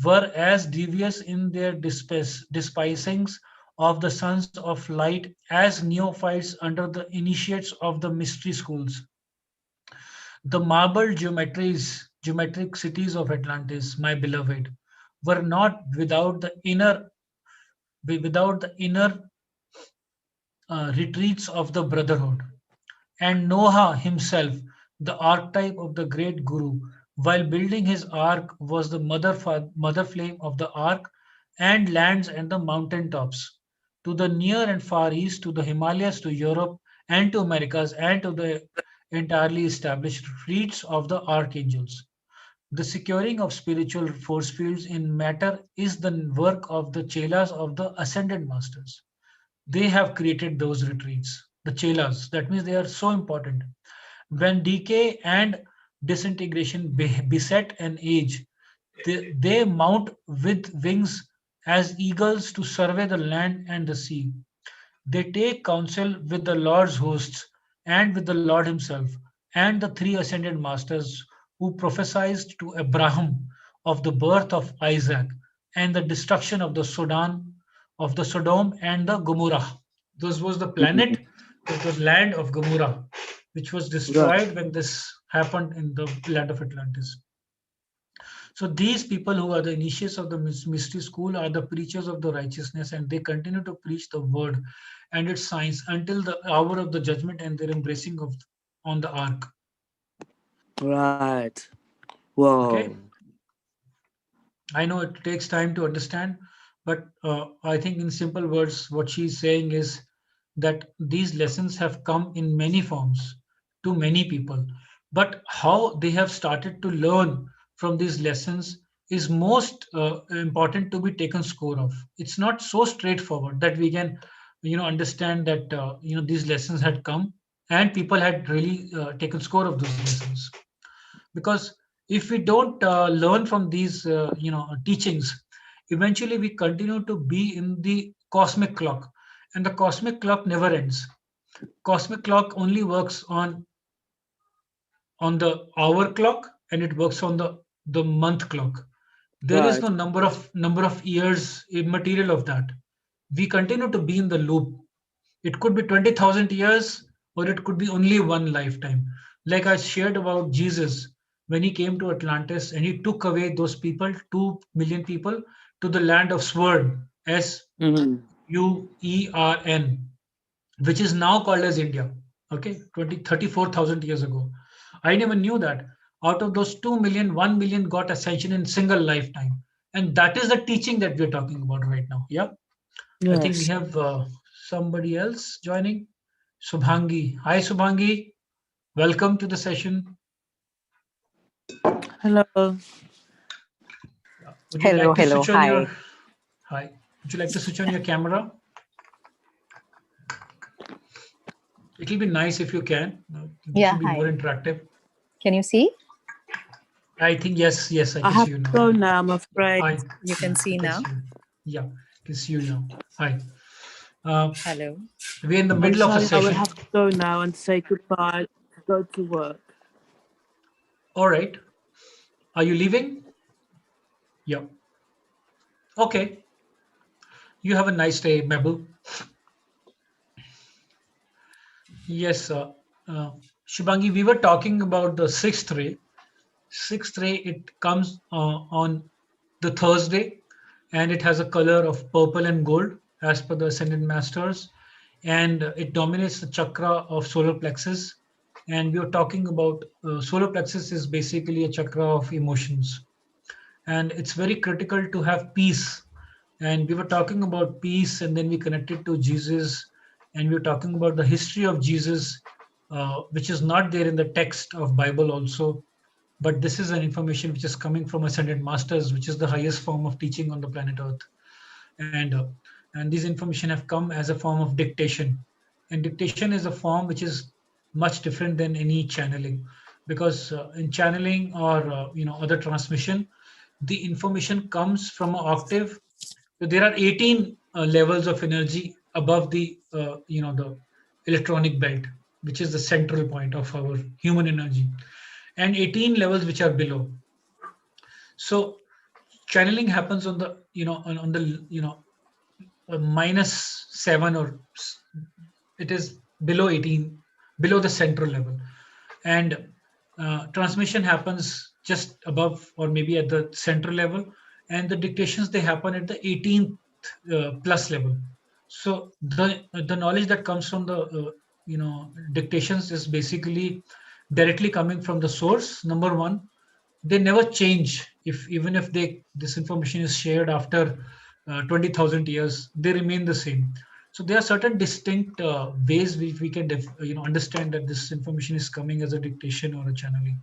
were as devious in their despisings of the sons of light as neophytes under the initiates of the mystery schools. The marble geometric cities of Atlantis, my beloved, were not without the inner retreats of the brotherhood. And Noah himself, the archetype of the great Guru, while building his ark, was the mother flame of the ark and lands and the mountain tops. To the near and far east, to the Himalayas, to Europe, and to Americas, and to the entirely established retreats of the archangels. The securing of spiritual force fields in matter is the work of the chelas of the ascended masters. They have created those retreats, the chelas. That means they are so important. When decay and disintegration beset an age, they mount with wings as eagles to survey the land and the sea. They take counsel with the Lord's hosts and with the Lord himself and the three ascended masters who prophesied to Abraham of the birth of Isaac and the destruction of the Sodom and the Gomorrah. This was the Mm-hmm. planet, it was land of Gomorrah, which was Right. destroyed when this happened in the land of Atlantis. So these people who are the initiates of the mystery school are the preachers of the righteousness, and they continue to preach the word and its signs until the hour of the judgment and their embracing of on the ark. Right. Okay, Whoa. I know it takes time to understand, but I think in simple words, what she's saying is that these lessons have come in many forms to many people. But how they have started to learn from these lessons is most important to be taken score of. It's not so straightforward that we can, understand that these lessons had come and people had really taken score of those lessons, because if we don't learn from these teachings, eventually we continue to be in the cosmic clock, and the cosmic clock never ends. Cosmic clock only works on the hour clock, and it works on the month clock. There is Right. no number of years immaterial of that. We continue to be in the loop. It could be 20,000 years, or it could be only one lifetime. Like I shared about Jesus, when he came to Atlantis and he took away those people, 2 million people, to the land of Swern, Mhm. Suern, which is now called as India. Okay, 34,000 years ago. I never knew that. Out of those 2 million, 1 million got ascension in single lifetime. And that is the teaching that we're talking about right now. Yeah. I think we Yes. have somebody else joining. Subhangi. Hi, Subhangi. Welcome to the session. Hello. Would you Hello, like to hello, switch on your hi. hi? Would you like to switch on your camera? It will be nice if you can. This Yeah, will be more hi. interactive. Can you see? I think yes, I I can have see you to now. go now, I'm afraid. Hi. You can see I can now. see you. Yeah, I can see you now. Hi. Hello. We're in the I'm middle of a sorry, I will session. have to go now and say goodbye, go to work. All right. Are you leaving? Yeah. Okay. You have a nice day, Mabel. Yes, Shibangi, we were talking about the sixth ray. Sixth ray, it comes on the Thursday, and it has a color of purple and gold as per the Ascended Masters, and it dominates the chakra of solar plexus. And we were talking about solar plexus is basically a chakra of emotions, and it's very critical to have peace. And we were talking about peace, and then we connected to Jesus, and we were talking about the history of Jesus, which is not there in the text of Bible also, but this is an information which is coming from ascended masters, which is the highest form of teaching on the planet Earth. And uh, and these information have come as a form of dictation, and dictation is a form which is much different than any channeling, because in channeling or other transmission, the information comes from an octave. So there are 18 levels of energy above the electronic belt, which is the central point of our human energy, and 18 levels which are below. So channeling happens on the on the -7, or it is below 18, below the central level, and transmission happens just above or maybe at the central level, and the dictations, they happen at the 18th plus level. So the knowledge that comes from the dictations is basically directly coming from the source. Number one, they never change. If even if this information is shared after 20,000 years, they remain the same. So there are certain distinct ways which we can understand that this information is coming as a dictation or a channeling.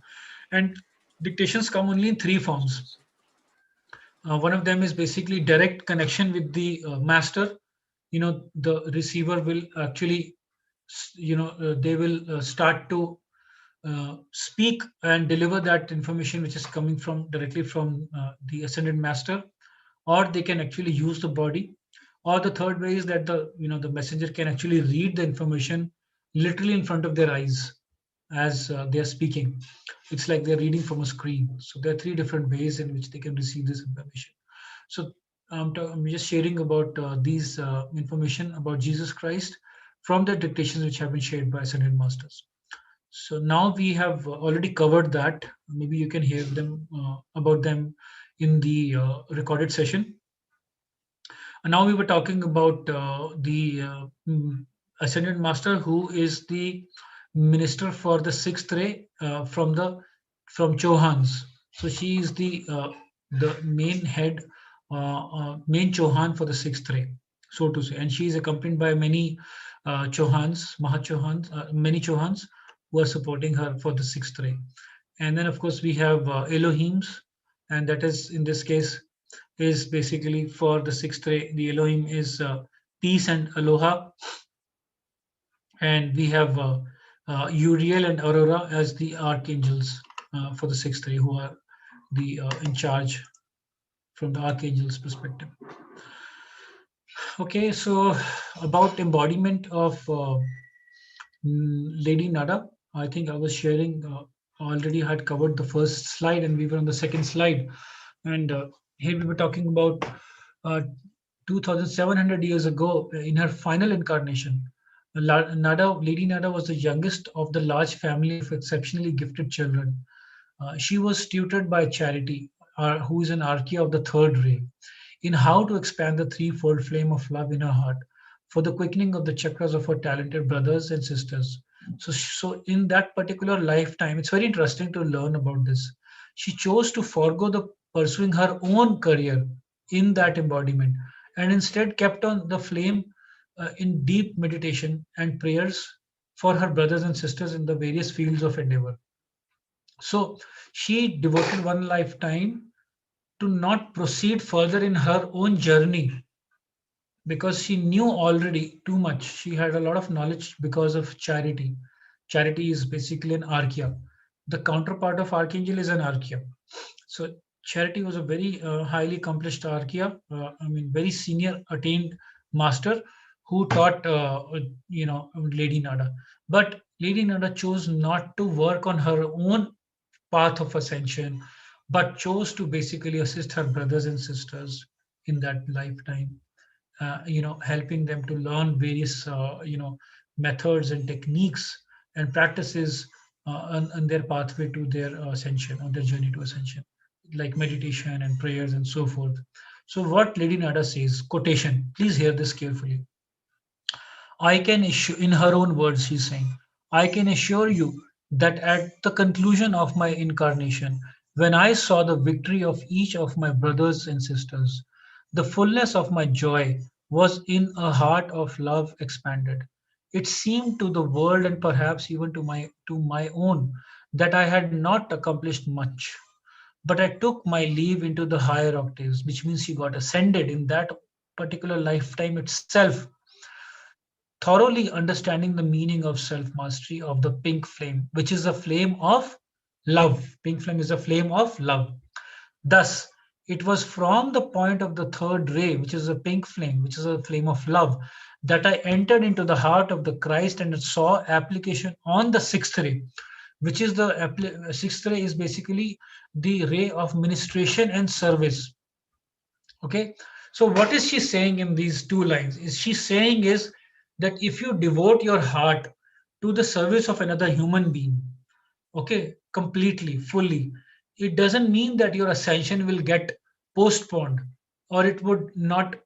And dictations come only in three forms. One of them is basically direct connection with the master. The receiver will actually they will start to speak and deliver that information which is coming from directly from the ascended master, or they can actually use the body. Or the third way is that the messenger can actually read the information literally in front of their eyes as they are speaking. It's like they're reading from a screen. So there are three different ways in which they can receive this information. So I'm just sharing about these information about Jesus Christ from the dictations which have been shared by ascended masters. So now we have already covered that. Maybe you can hear them about them in the recorded session. And now we were talking about the ascended master, who is the minister for the sixth ray from Chauhans. So she is the main head, main Chauhan for the sixth ray, so to say, and she is accompanied by many Chauhans, Mahachauhans, many Chauhans who are supporting her for the sixth ray. And then of course we have Elohims, and that is in this case is basically for the sixth ray. The Elohim is peace and aloha, and we have Uriel and Aurora as the archangels for the sixth ray, who are the in charge from the archangel's perspective. Okay, so about embodiment of Lady Nada, I think I was sharing already had covered the first slide, and we were on the second slide, and here we were talking about 2,700 years ago in her final incarnation. Lady Nada was the youngest of the large family of exceptionally gifted children. She was tutored by Charity, who is an Archaea of the third ray, in how to expand the threefold flame of love in her heart for the quickening of the chakras of her talented brothers and sisters. So in that particular lifetime, it's very interesting to learn about this. She chose to forego the pursuing her own career in that embodiment and instead kept on the flame in deep meditation and prayers for her brothers and sisters in the various fields of endeavor. So she devoted one lifetime to not proceed further in her own journey because she knew already too much. She had a lot of knowledge because of Charity. Charity is basically an Archaea. The counterpart of Archangel is an Archaea. So Charity was a very highly accomplished Archaea. Very senior attained master who taught, Lady Nada. But Lady Nada chose not to work on her own path of ascension, but chose to basically assist her brothers and sisters in that lifetime, helping them to learn various, methods and techniques and practices on their pathway to their ascension, on their journey to ascension, like meditation and prayers and so forth. So what Lady Nada says, quotation, please hear this carefully. I can assure, in her own words, she's saying, I can assure you that at the conclusion of my incarnation, when I saw the victory of each of my brothers and sisters, the fullness of my joy was in a heart of love expanded. It seemed to the world and perhaps even to my own that I had not accomplished much. But I took my leave into the higher octaves, which means she got ascended in that particular lifetime itself, thoroughly understanding the meaning of self mastery of the pink flame, which is a flame of love. Pink flame is a flame of love. Thus, it was from the point of the third ray, which is a pink flame, which is a flame of love, that I entered into the heart of the Christ and saw application on the sixth ray, which is the sixth ray is basically the ray of ministration and service. Okay, so what is she saying in these two lines? Is she saying is that if you devote your heart to the service of another human being, okay, completely, fully, it doesn't mean that your ascension will get postponed or it would not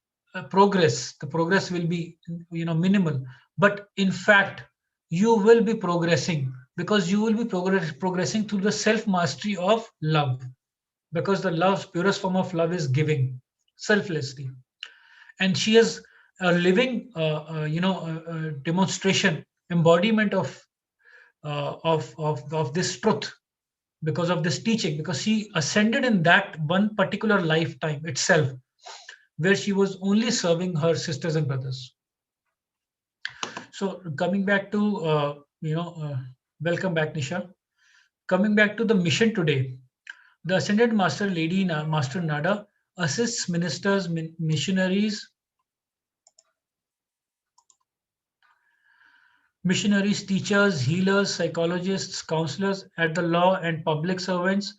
progress. The progress will be, minimal. But in fact, you will be progressing because you will be progressing through the self mastery of love, because the love's purest form of love is giving selflessly. And she is a living, demonstration, embodiment of this truth, because of this teaching, because she ascended in that one particular lifetime itself, where she was only serving her sisters and brothers. So coming back to, welcome back, Nisha. Coming back to the mission today, the Ascended Master Master Nada assists ministers, missionaries, teachers, healers, psychologists, counselors at the law, and public servants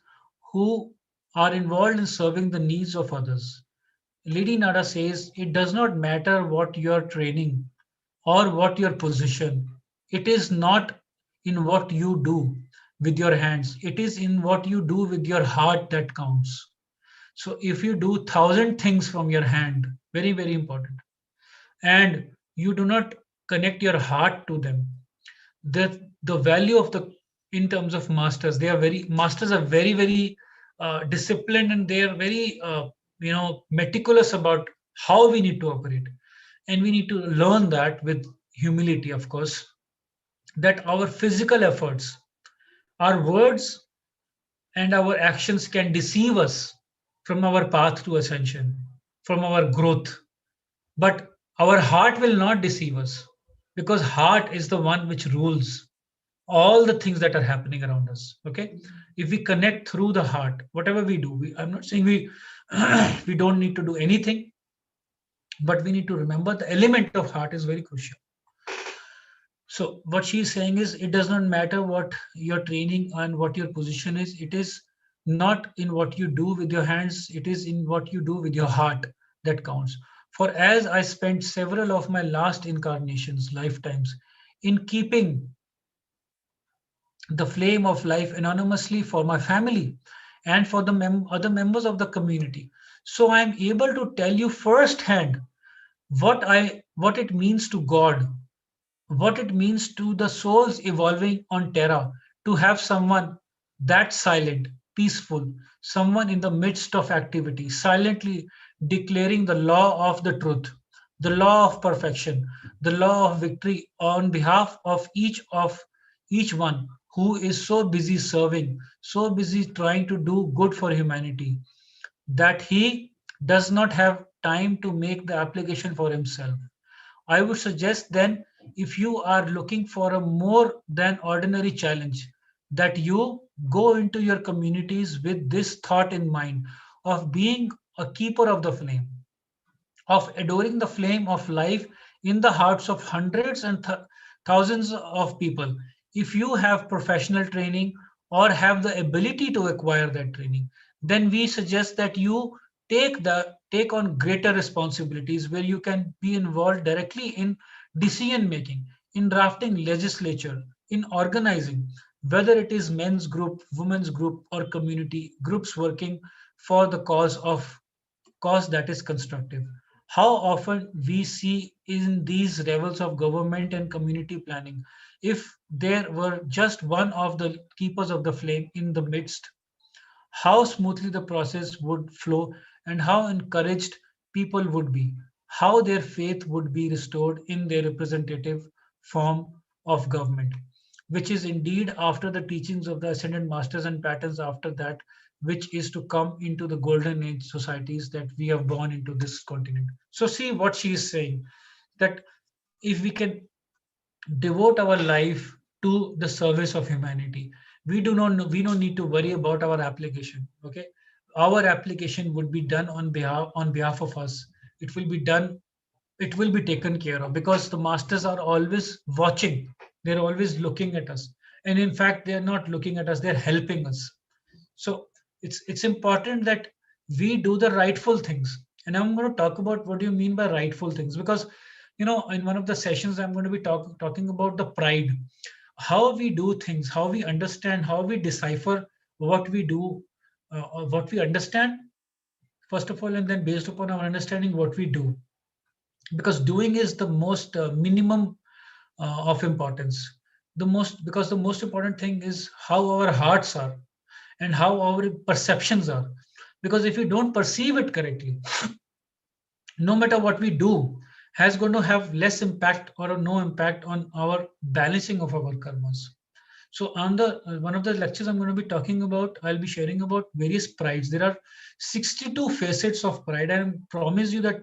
who are involved in serving the needs of others. Lady Nada says it does not matter what your training or what your position. It is not in what you do with your hands. It is in what you do with your heart that counts. So if you do 1,000 things from your hand, very, very important, and you do not connect your heart to them, the value of the, in terms of masters, masters are very, very disciplined, and they are very meticulous about how we need to operate, and we need to learn that with humility, of course, that our physical efforts, our words, and our actions can deceive us from our path to ascension, from our growth. But our heart will not deceive us, because heart is the one which rules all the things that are happening around us. Okay, if we connect through the heart, whatever we do, I'm not saying we we don't need to do anything, but we need to remember the element of heart is very crucial. So what she's saying is, it does not matter what your training and what your position is. It is not in what you do with your hands, it is in what you do with your heart that counts. For as I spent several of my last incarnations, lifetimes, in keeping the flame of life anonymously for my family and for the other members of the community. So I'm able to tell you firsthand what it means to God, what it means to the souls evolving on Terra, to have someone that silent, peaceful, someone in the midst of activity, silently declaring the law of the truth, the law of perfection, the law of victory on behalf of each one who is so busy serving, so busy trying to do good for humanity, that he does not have time to make the application for himself. I would suggest then, if you are looking for a more than ordinary challenge, that you go into your communities with this thought in mind of being a keeper of the flame, of adoring the flame of life in the hearts of hundreds and thousands of people. If you have professional training or have the ability to acquire that training, then we suggest that you take on greater responsibilities where you can be involved directly in decision making, in drafting legislature, in organizing, whether it is men's group, women's group, or community groups working for the cause that is constructive. How often we see in these levels of government and community planning, if there were just one of the keepers of the flame in the midst, how smoothly the process would flow and how encouraged people would be, how their faith would be restored in their representative form of government, which is indeed after the teachings of the ascended masters and patterns after that, which is to come into the golden age societies that we have born into this continent. So, see what she is saying, that if we can devote our life to the service of humanity, we don't need to worry about our application. Okay, our application would be done on behalf of us. It will be done, it will be taken care of, because the masters are always watching, they're always looking at us, and in fact they're not looking at us, they're helping us. So it's important that we do the rightful things. And I'm going to talk about what do you mean by rightful things, because in one of the sessions I'm going to be talking about the pride, how we do things, how we understand, how we decipher what we do, or what we understand first of all, and then based upon our understanding what we do, because doing is the most minimum of importance. The most important thing is how our hearts are and how our perceptions are, because if we don't perceive it correctly, no matter what we do has going to have less impact or no impact on our balancing of our karmas. So on the one of the lectures I'm going to be talking about, I'll be sharing about various prides. There are 62 facets of pride, and I promise you that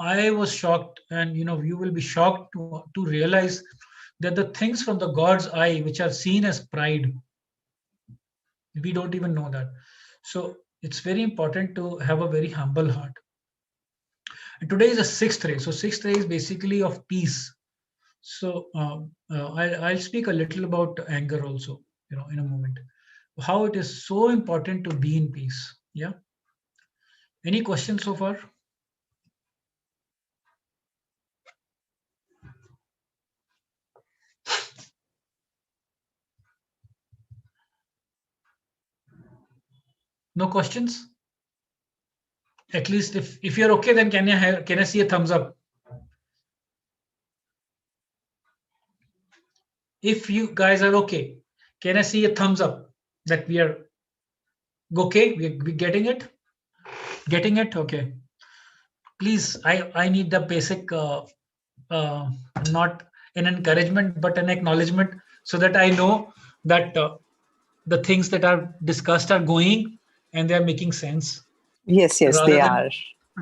I was shocked, and you will be shocked to realize that the things from the God's eye which are seen as pride, we don't even know that. So it's very important to have a very humble heart. And today is the sixth ray. So sixth ray is basically of peace. So I'll speak a little about anger also, in a moment. How it is so important to be in peace. Yeah. Any questions so far? No questions? At least if you're okay, then can I see a thumbs up? If you guys are okay, can I see a thumbs up that we are okay? We getting it? Getting it? Okay. Please, I need the basic, not an encouragement, but an acknowledgement, so that I know that the things that are discussed are going and they are making sense. Yes, rather they than are.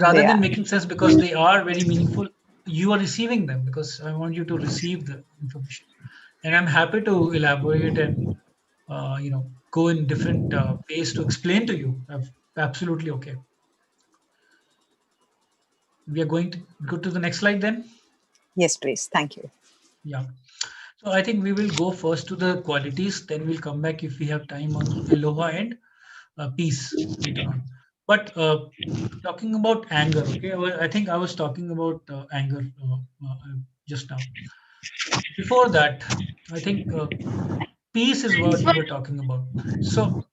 rather They than are. making sense because they are very meaningful, you are receiving them because I want you to receive the information, and I'm happy to elaborate and go in different ways to explain to you. Absolutely okay. We are going to go to the next slide then. Yes, please. Thank you. Yeah. So I think we will go first to the qualities, then we'll come back if we have time on aloha and peace later on. But talking about anger, okay, I think I was talking about anger just now. Before that, I think Peace is what we were talking about. So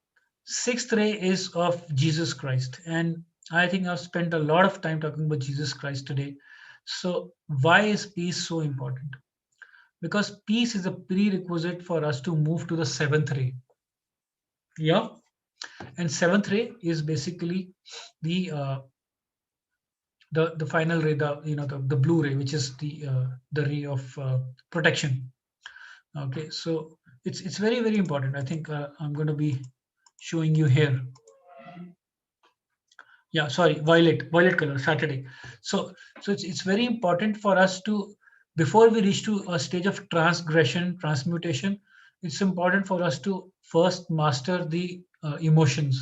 sixth ray is of Jesus Christ, and I think I've spent a lot of time talking about Jesus Christ today. So why is peace so important? Because peace is a prerequisite for us to move to the seventh ray. Yeah, and seventh ray is basically the the final ray, the blue ray, which is the ray of protection. Okay, so it's very important. I think I'm going to be showing you here. Yeah, sorry, violet color, Saturday. So it's very important for us to, before we reach to a stage of transgression, transmutation, it's important for us to first master the emotions,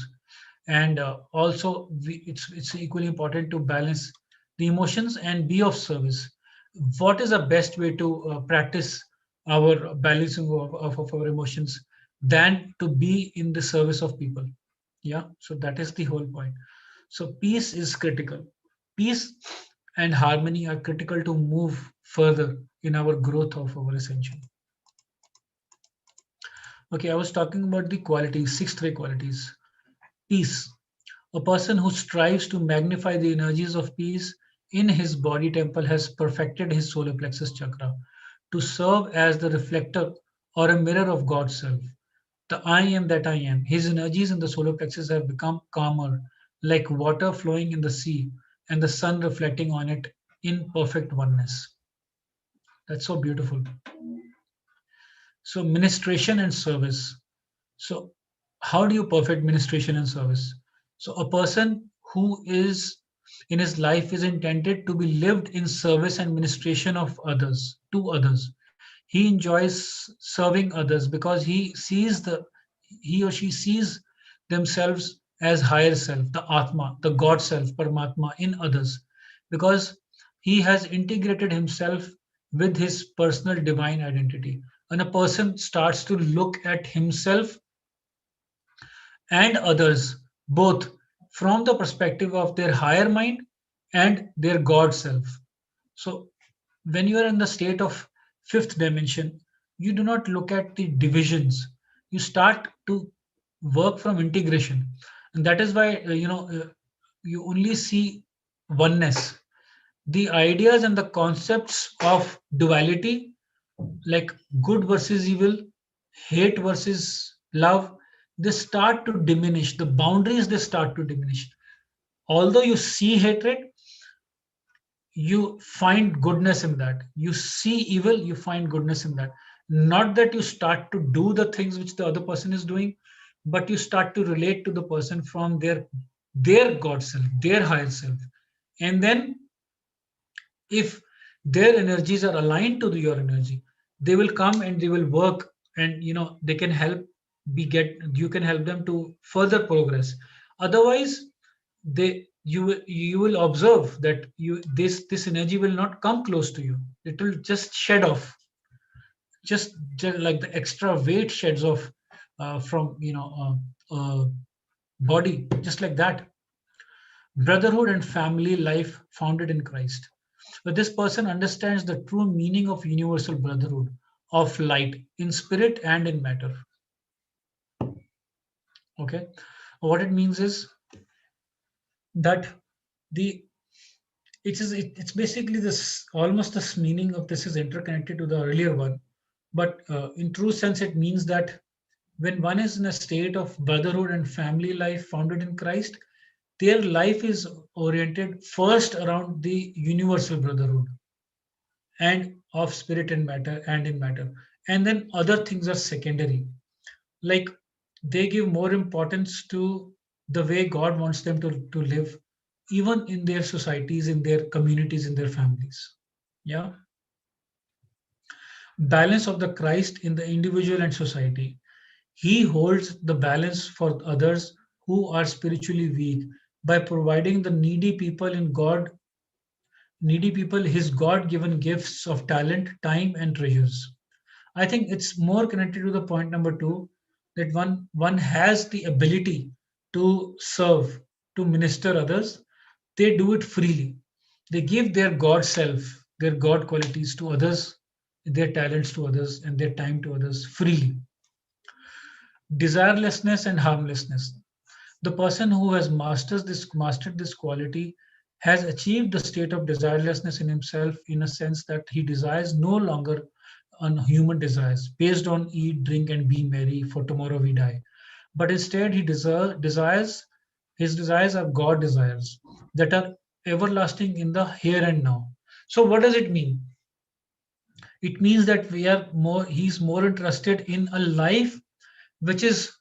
and also it's equally important to balance the emotions and be of service. What is the best way to practice our balancing of our emotions than to be in the service of people? Yeah, so that is the whole point. So peace is critical. Peace and harmony are critical to move further in our growth of our ascension. Okay, I was talking about the qualities, six ray qualities. Peace. A person who strives to magnify the energies of peace in his body temple has perfected his solar plexus chakra to serve as the reflector or a mirror of God's self. The I am that I am. His energies in the solar plexus have become calmer, like water flowing in the sea and the sun reflecting on it in perfect oneness. That's so beautiful. So, ministration and service. So, how do you perfect ministration and service? So, a person who is in his life is intended to be lived in service and ministration of others, to others. He enjoys serving others because he or she sees themselves as higher self, the Atma, the God self, Paramatma in others, because he has integrated himself with his personal divine identity. When a person starts to look at himself and others both from the perspective of their higher mind and their God self. So, when you are in the state of fifth dimension, you do not look at the divisions. You start to work from integration, and that is why you only see oneness. The ideas and the concepts of duality, like good versus evil, hate versus love, they start to diminish. The boundaries, they start to diminish. Although you see hatred, you find goodness in that. You see evil, you find goodness in that. Not that you start to do the things which the other person is doing, but you start to relate to the person from their God self, their higher self. And then if their energies are aligned to your energy, they will come and they will work, and they can help be get you can help them to further progress. Otherwise, you will observe that this energy will not come close to you. It will just shed off, just like the extra weight sheds off from body, just like that. Brotherhood and family life founded in Christ. But this person understands the true meaning of universal brotherhood of light in spirit and in matter. Okay, what it means is that the it's basically this, almost this meaning of this is interconnected to the earlier one, but in true sense it means that when one is in a state of brotherhood and family life founded in Christ, their life is oriented first around the universal brotherhood and of spirit and matter and in matter, and then other things are secondary. Like, they give more importance to the way God wants them to live, even in their societies, in their communities, in their families. Yeah. Balance of the Christ in the individual and society. He holds the balance for others who are spiritually weak by providing the needy people his God-given gifts of talent, time, and treasures. I think it's more connected to the point number two, that one has the ability to serve, to minister others. They do it freely. They give their God self, their God qualities to others, their talents to others, and their time to others freely. desirelessness and harmlessness. The person who has mastered this quality has achieved the state of desirelessness in himself, in a sense that he desires no longer on human desires based on eat, drink, and be merry, for tomorrow we die. But instead, he desires, his desires are God desires that are everlasting in the here and now. So, what does it mean? It means that he's more interested in a life which is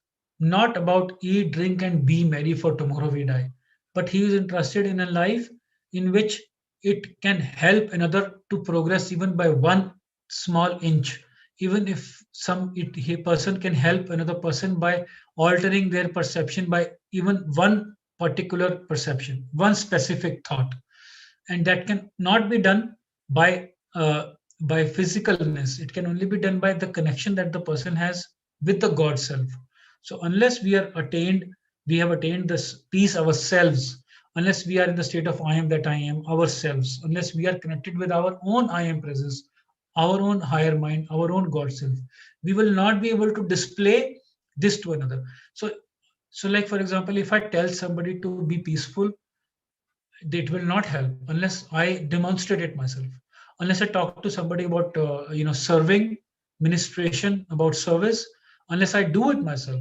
not about eat, drink, and be merry, for tomorrow we die. But he is interested in a life in which it can help another to progress even by one small inch. Even if a person can help another person by altering their perception by even one particular perception, one specific thought, and that can not be done by by physicalness. It can only be done by the connection that the person has with the God self. So unless we have attained this peace ourselves, unless we are in the state of I am that I am ourselves, unless we are connected with our own I am presence, our own higher mind, our own God self, we will not be able to display this to another. So like for example, if I tell somebody to be peaceful, it will not help unless I demonstrate it myself. Unless I talk to somebody about serving, ministration, about service, unless I do it myself,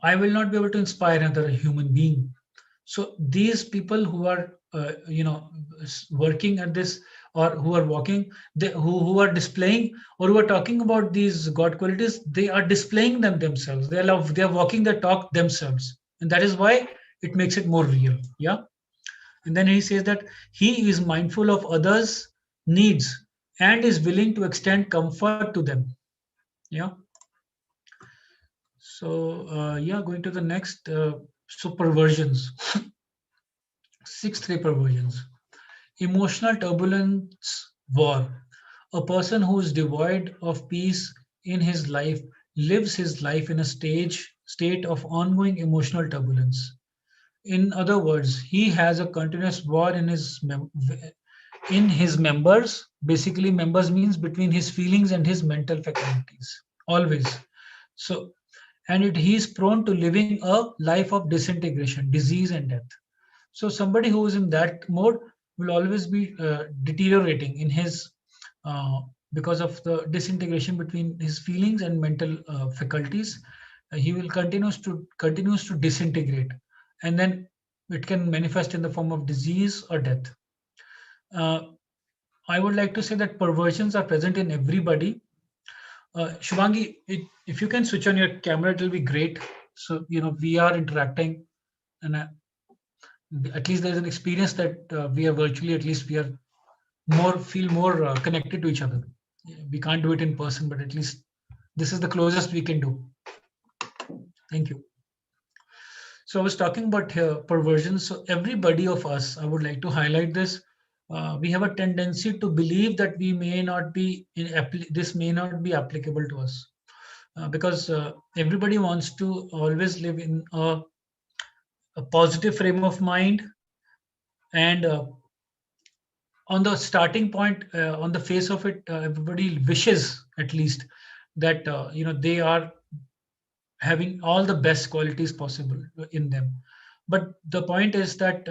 I will not be able to inspire another human being. So these people who are working at this, or who are walking, who are displaying, or who are talking about these God qualities, they are displaying them themselves. They are walking the talk themselves, and that is why it makes it more real. Yeah. And then he says that he is mindful of others' needs and is willing to extend comfort to them. Yeah. So, going to the next. So, perversions. 6 3 perversions. Emotional turbulence, war. A person who is devoid of peace in his life lives his life in a state of ongoing emotional turbulence. In other words, he has a continuous war in his members. Basically, members means between his feelings and his mental faculties. Always. So, he is prone to living a life of disintegration, disease, and death. So, somebody who is in that mode will always be deteriorating in his because of the disintegration between his feelings and mental faculties. He will continues to disintegrate, and then it can manifest in the form of disease or death. uh, I would like to say that perversions are present in everybody. Shubhangi, if you can switch on your camera, it will be great. So we are interacting, and at least there's an experience that we are virtually, at least we are feel more connected to each other. We can't do it in person, but at least this is the closest we can do. Thank you. So I was talking about perversions. So everybody of us, I would like to highlight this. We have a tendency to believe that we may not be this may not be applicable to us, because everybody wants to always live in a positive frame of mind, and on the starting point, on the face of it, everybody wishes at least that they are having all the best qualities possible in them. But the point is that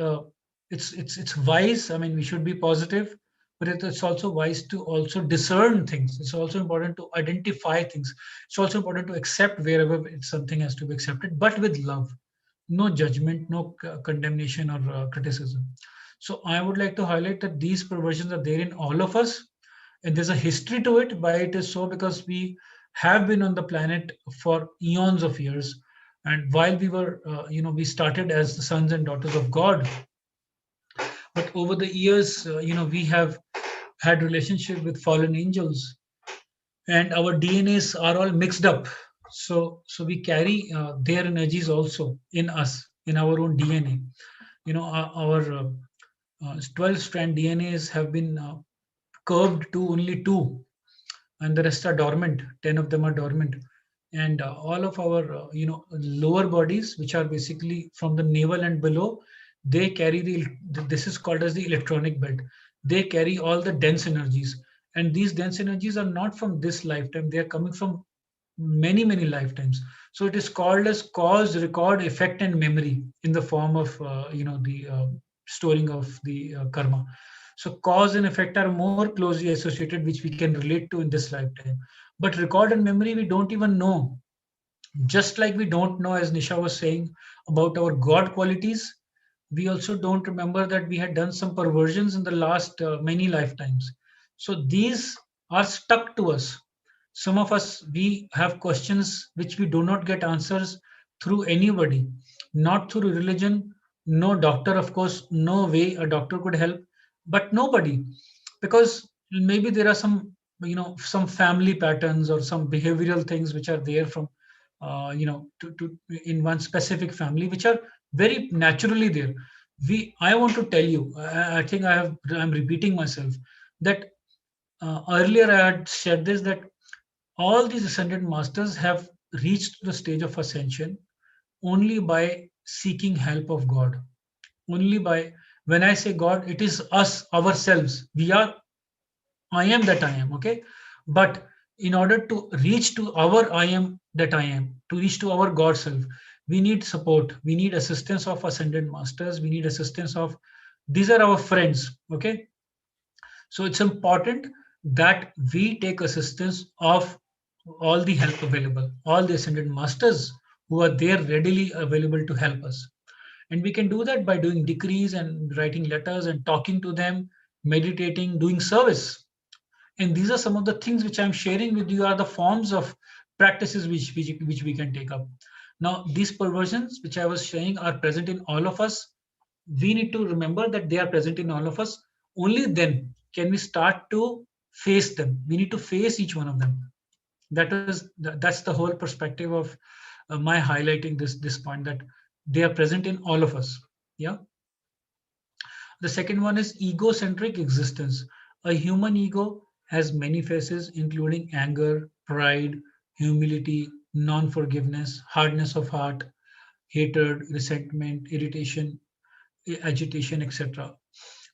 it's wise. I mean, we should be positive, but it's also wise to also discern things. It's also important to identify things. It's also important to accept wherever something has to be accepted, but with love, no judgment, no condemnation or criticism. So I would like to highlight that these perversions are there in all of us, and there's a history to it. Why it is so? Because we have been on the planet for eons of years, and while we were we started as the sons and daughters of God, but over the years we have had relationship with fallen angels, and our DNAs are all mixed up. So we carry their energies also in us, in our own DNA. Our 12 strand DNAs have been curved to only 2, and the rest are dormant. 10 of them are dormant, and all of our lower bodies, which are basically from the navel and below, they carry this is called as the electronic belt. They carry all the dense energies, and these dense energies are not from this lifetime. They are coming from many, many lifetimes. So it is called as cause, record, effect, and memory in the form of the storing of the karma. So cause and effect are more closely associated, which we can relate to in this lifetime. But record and memory, we don't even know. Just like we don't know, as Nisha was saying, about our God qualities, we also don't remember that we had done some perversions in the last many lifetimes. So these are stuck to us. Some of us, we have questions which we do not get answers through anybody, not through religion, no doctor, of course, no way a doctor could help, but nobody, because maybe there are some, some family patterns or some behavioral things which are there from, to in one specific family, which are very naturally there. I want to tell you, I think I'm repeating myself, that earlier I had said this, that all these ascended masters have reached the stage of ascension only by seeking help of God. Only by, when I say God, it is us, ourselves. We are, I am that I am, okay? But in order to reach to our I am that I am, to reach to our God self, we need support. We need assistance of ascended masters. We need assistance of, these are our friends, okay? So it's important that we take assistance of all the help available, all the ascended masters who are there readily available to help us. And we can do that by doing decrees and writing letters and talking to them, meditating, doing service. And these are some of the things which I'm sharing with you, are the forms of practices which we can take up. Now, these perversions which I was saying are present in all of us. We need to remember that they are present in all of us. Only then can we start to face them. We need to face each one of them. That's the whole perspective of my highlighting this point, that they are present in all of us. Yeah. The second one is egocentric existence. A human ego has many faces, including anger, pride, humility, non-forgiveness, hardness of heart, hatred, resentment, irritation, agitation, etc.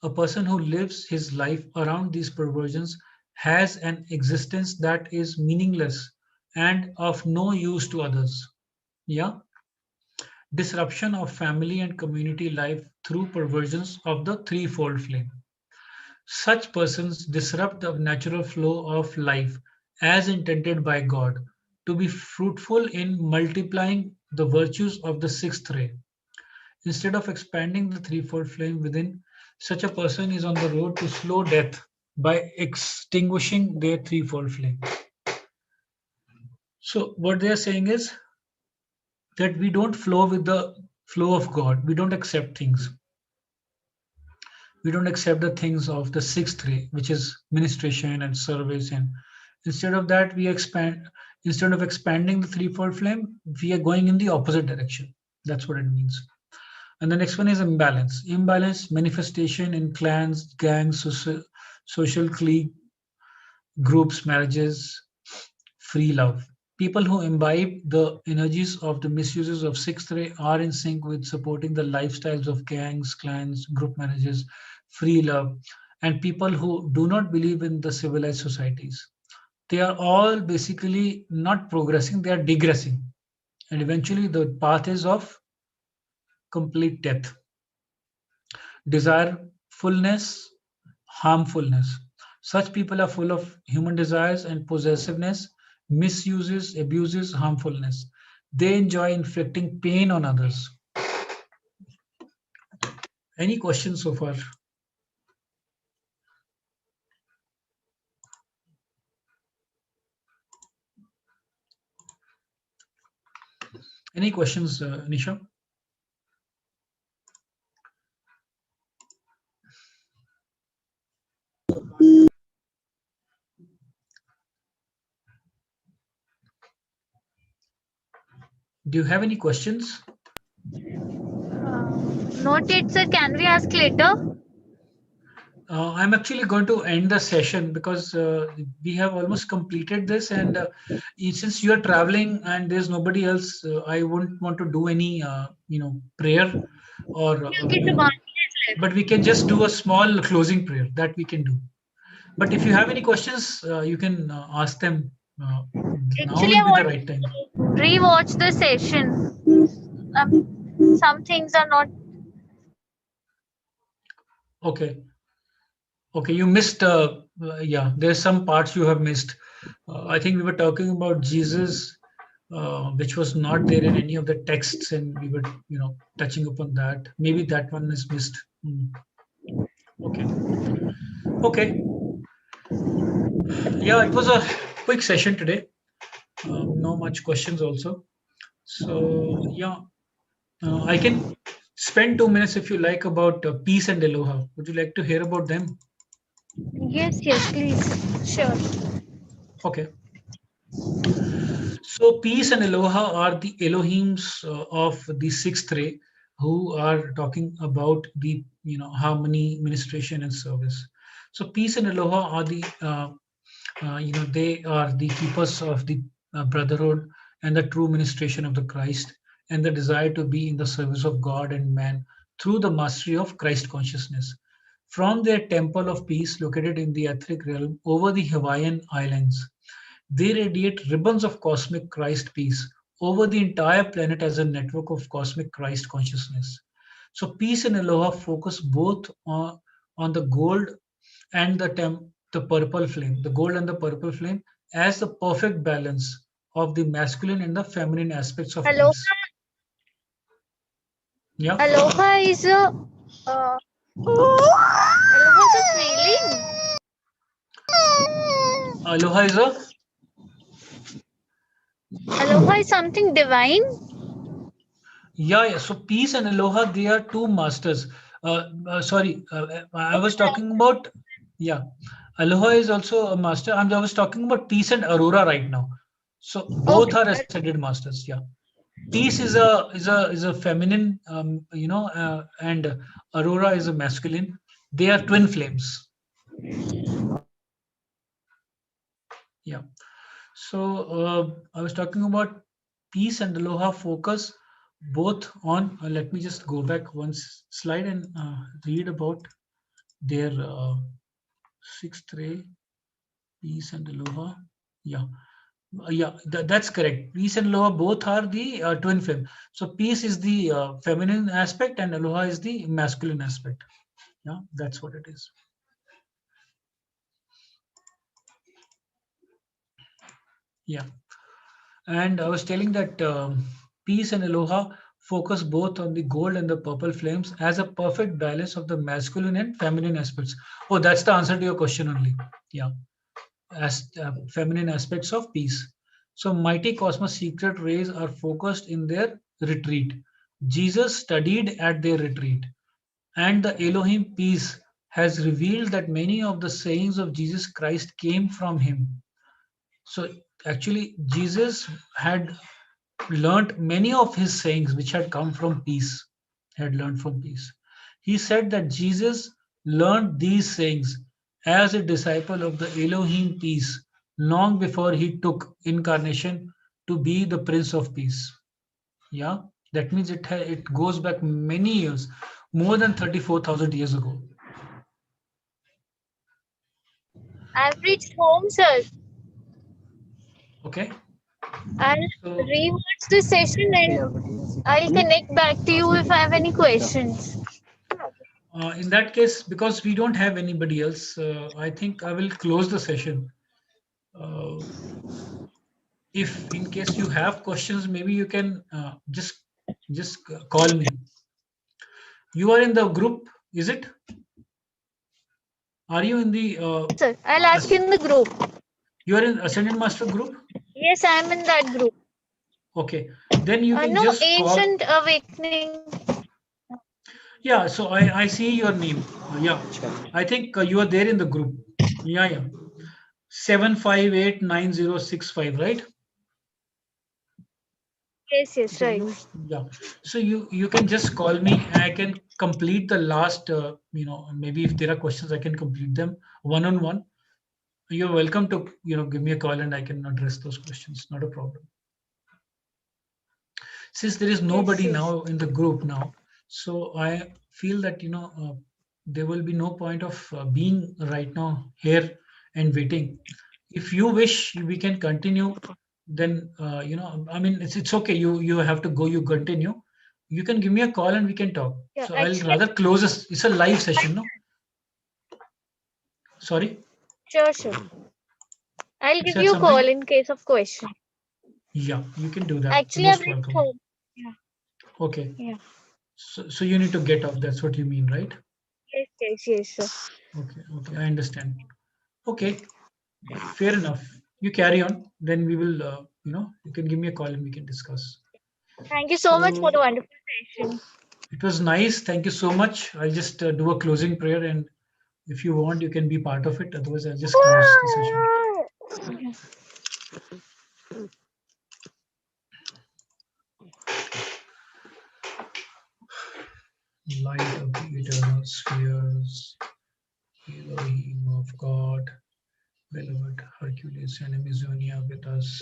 A person who lives his life around these perversions has an existence that is meaningless and of no use to others. Yeah. Disruption of family and community life through perversions of the threefold flame. Such persons disrupt the natural flow of life as intended by God to be fruitful in multiplying the virtues of the sixth ray. Instead of expanding the threefold flame within, such a person is on the road to slow death by extinguishing their threefold flame. So, what they are saying is that we don't flow with the flow of God. We don't accept things. We don't accept the things of the sixth ray, which is ministration and service. And instead of that, we expand. Instead of expanding the threefold flame, we are going in the opposite direction. That's what it means. And the next one is imbalance. Imbalance manifestation in clans, gangs, social clique, groups, marriages, free love. People who imbibe the energies of the misuses of sixth ray are in sync with supporting the lifestyles of gangs, clans, group marriages, free love, and people who do not believe in the civilized societies. They are all basically not progressing, they are digressing. And eventually the path is of complete death. Desirefulness, harmfulness. Such people are full of human desires and possessiveness, misuses, abuses, harmfulness. They enjoy inflicting pain on others. Any questions so far? Any questions, Nisha? Do you have any questions? Noted, sir. Can we ask later? I'm actually going to end the session because we have almost completed this, and since you are traveling and there's nobody else, I wouldn't want to do any, prayer, or Okay, so 1 minute left. but we can just do a small closing prayer that we can do. But if you have any questions, you can ask them now Actually, will I be the want right time. to rewatch the session. Some things are not. Okay. Okay, you missed. Yeah, there's some parts you have missed. I think we were talking about Jesus, which was not there in any of the texts, and we were, touching upon that. Maybe that one is missed. Okay. Okay. Yeah, it was a quick session today. No much questions also. So yeah, I can spend 2 minutes if you like about peace and aloha. Would you like to hear about them? Yes, yes, please. Sure. Okay. So peace and aloha are the Elohims of the sixth ray, who are talking about the harmony, ministration, and service. So peace and aloha are the they are the keepers of the brotherhood and the true ministration of the Christ, and the desire to be in the service of God and man through the mastery of Christ consciousness. From their temple of peace located in the etheric realm over the Hawaiian Islands, they radiate ribbons of cosmic Christ peace over the entire planet as a network of cosmic Christ consciousness. So, peace and aloha focus both on the gold and the purple flame, the gold and the purple flame, as the perfect balance of the masculine and the feminine aspects of Aloha, peace. Yeah. aloha is a. Aloha is a feeling. Aloha is a. Aloha is something divine. Yeah. So peace and aloha, they are two masters. Sorry, I was talking about. Yeah. Aloha is also a master. I was talking about peace and aurora right now. So both Okay. are ascended masters. Yeah. Peace is a feminine, and aurora is a masculine. They are twin flames. Yeah. So I was talking about peace and aloha focus both on. Let me just go back one slide and read about their sixth ray, peace and aloha. Yeah. Yeah, that's correct. Peace and aloha both are the twin flame. So peace is the feminine aspect and aloha is the masculine aspect. Yeah, that's what it is. Yeah, and I was telling that peace and aloha focus both on the gold and the purple flames as a perfect balance of the masculine and feminine aspects. Oh, that's the answer to your question only. Yeah, as feminine aspects of peace. So mighty cosmos secret rays are focused in their retreat. Jesus studied at their retreat, and the Elohim peace has revealed that many of the sayings of Jesus Christ came from him. So actually, Jesus had learnt many of his sayings which had come from peace, had learned from peace. He said that Jesus learned these sayings as a disciple of the Elohim peace long before he took incarnation to be the Prince of Peace. Yeah, that means it goes back many years, more than 34,000 years ago. I've reached home, sir. Okay. I'll So rewatch the session and I'll connect back to you if I have any questions. in that case, because we don't have anybody else, I think I will close the session. Uh, if in case you have questions, maybe you can just call me. You are in the group, is it? Are you in the Sir, I'll ask you in the group. you are in Ascended Master group? Yes, I'm in that group. Okay, then you can No, just call. Ancient Awakening. Yeah, so I see your name. Yeah, I think you are there in the group. Yeah, yeah. 7589065, right? Yes, yes, right. Yeah. So you can just call me and I can complete the last. Maybe if there are questions, I can complete them one on one. You're welcome to give me a call and I can address those questions. Not a problem. Since there is nobody Yes, yes. now in the group now, so I feel that there will be no point of being right now here and waiting. if you wish, we can continue. Then I mean, it's okay. You have to go. You continue. You can give me a call and we can talk. Yeah, So I'll actually, rather close this. It's a live session, no? Sorry, sure, sure. I'll you give said you a call something. in case of question. Yeah, you can do that. You're Actually, I've most reached welcome. home. Yeah, Okay. yeah. So you need to get off. That's what you mean, right? Yes, sure. Okay, I understand. Okay, fair enough. You carry on. Then we will, you can give me a call and we can discuss. Thank you so much for the So wonderful session. It was nice. Thank you so much. I'll just do a closing prayer, and if you want, you can be part of it. Otherwise, I'll just close the session. Light of the eternal spheres, Elohim of God, beloved Hercules and Amazonia with us.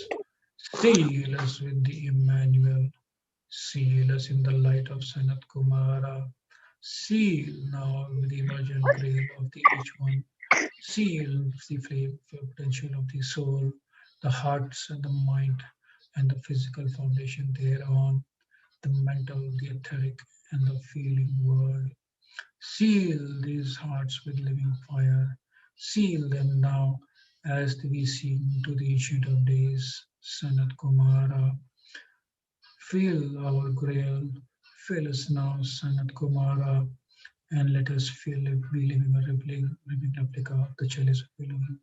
Seal us with the Emmanuel. Seal us in the light of Sanat Kumara. Seal now with the emergent grail of the H1. Seal the flame potential of the soul, the hearts and the mind, and the physical foundation thereon, the mental, the etheric, and the feeling world. Seal these hearts with living fire. Seal them now as we sing to the ancient of days, Sanat Kumara. Fill our grail, fill us now, Sanat Kumara, and let us feel it be living a living replica of the chalice of Elohim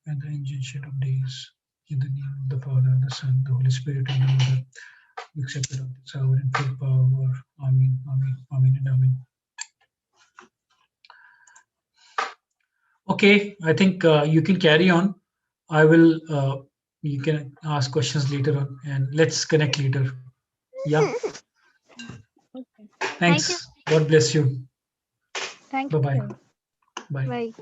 and the ancient of days. In the name of the Father, the Son, the Holy Spirit, and the Mother, we accept it of this hour in full power. Amen, Amen, Amen, and Amen. Okay, I think you can carry on. I will, you can ask questions later on and let's connect later. Yeah, Thank you. thanks. God bless you. Thank Bye bye. you. Bye. Bye.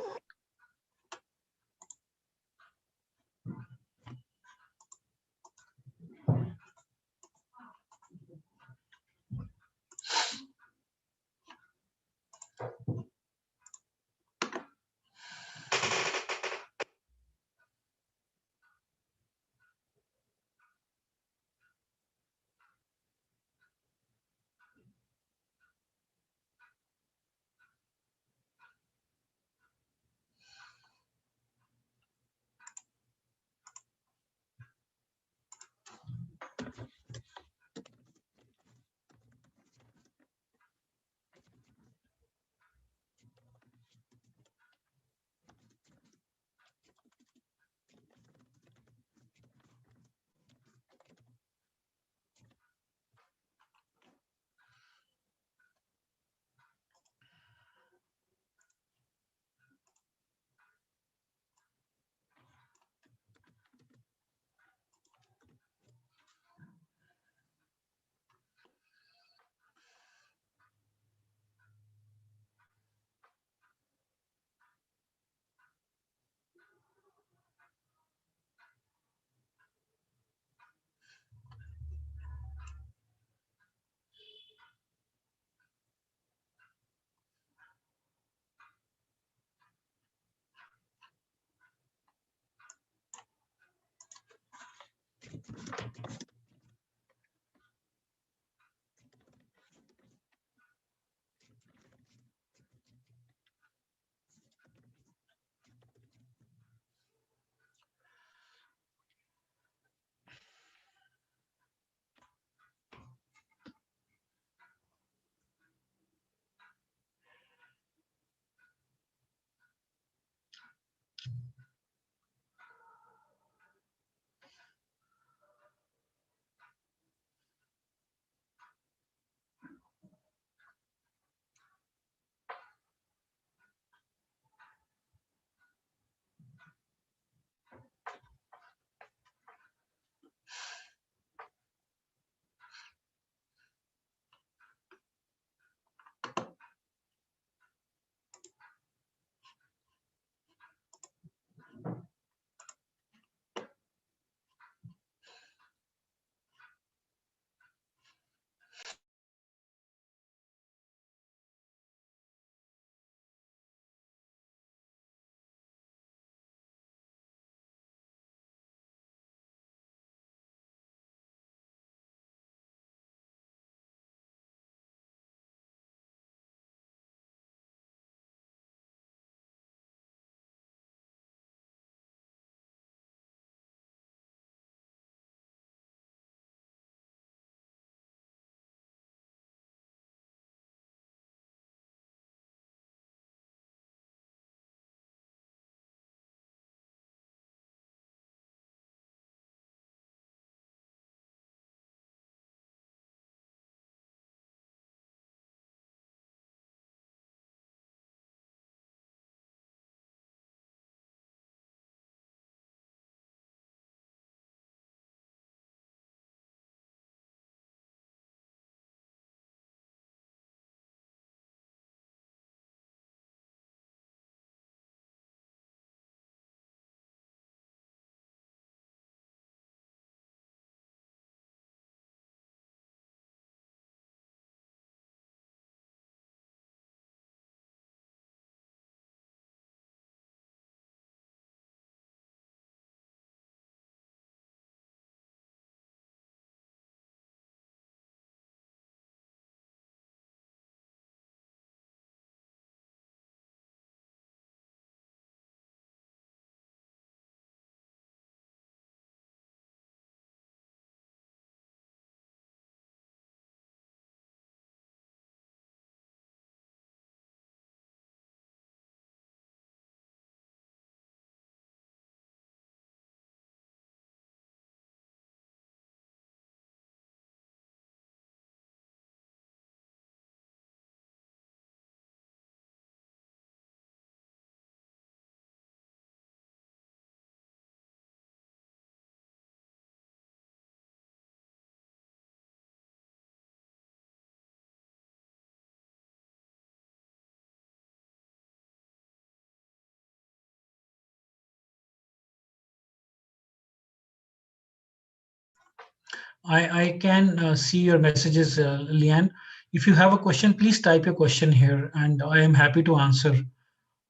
I can see your messages, Leanne. If you have a question, please type your question here, and I am happy to answer.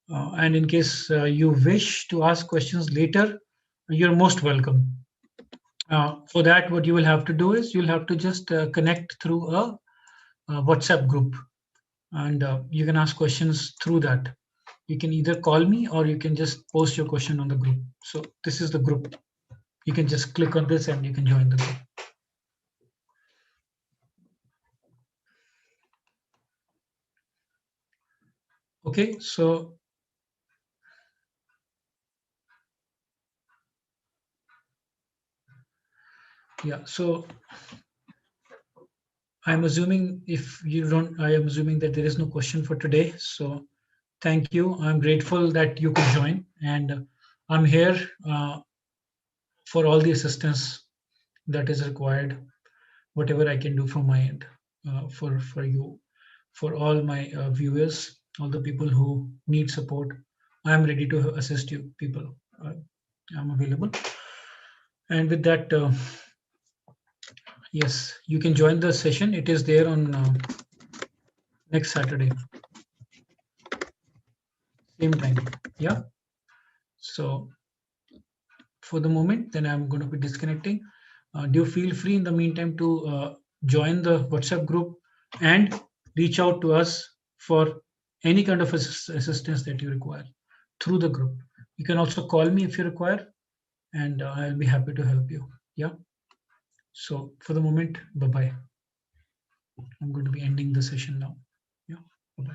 And in case you wish to ask questions later, you're most welcome. For that, what you will have to do is you'll have to just connect through a WhatsApp group, and you can ask questions through that. You can either call me or you can just post your question on the group. So this is the group. You can just click on this and you can join the group. Okay, so yeah, so I'm assuming if you don't, I am assuming that there is no question for today. So thank you. I'm grateful that you could join, and I'm here for all the assistance that is required, whatever I can do from my end for you, for all my viewers, all the people who need support. I'm ready to assist you people. I'm available. And with that, yes, you can join the session. It is there on next Saturday, same time. Yeah. So for the moment, then I'm going to be disconnecting. Do feel free in the meantime to join the WhatsApp group and reach out to us for any kind of assistance that you require through the group. You can also call me if you require, and I'll be happy to help you. Yeah. So for the moment, bye bye. I'm going to be ending the session now.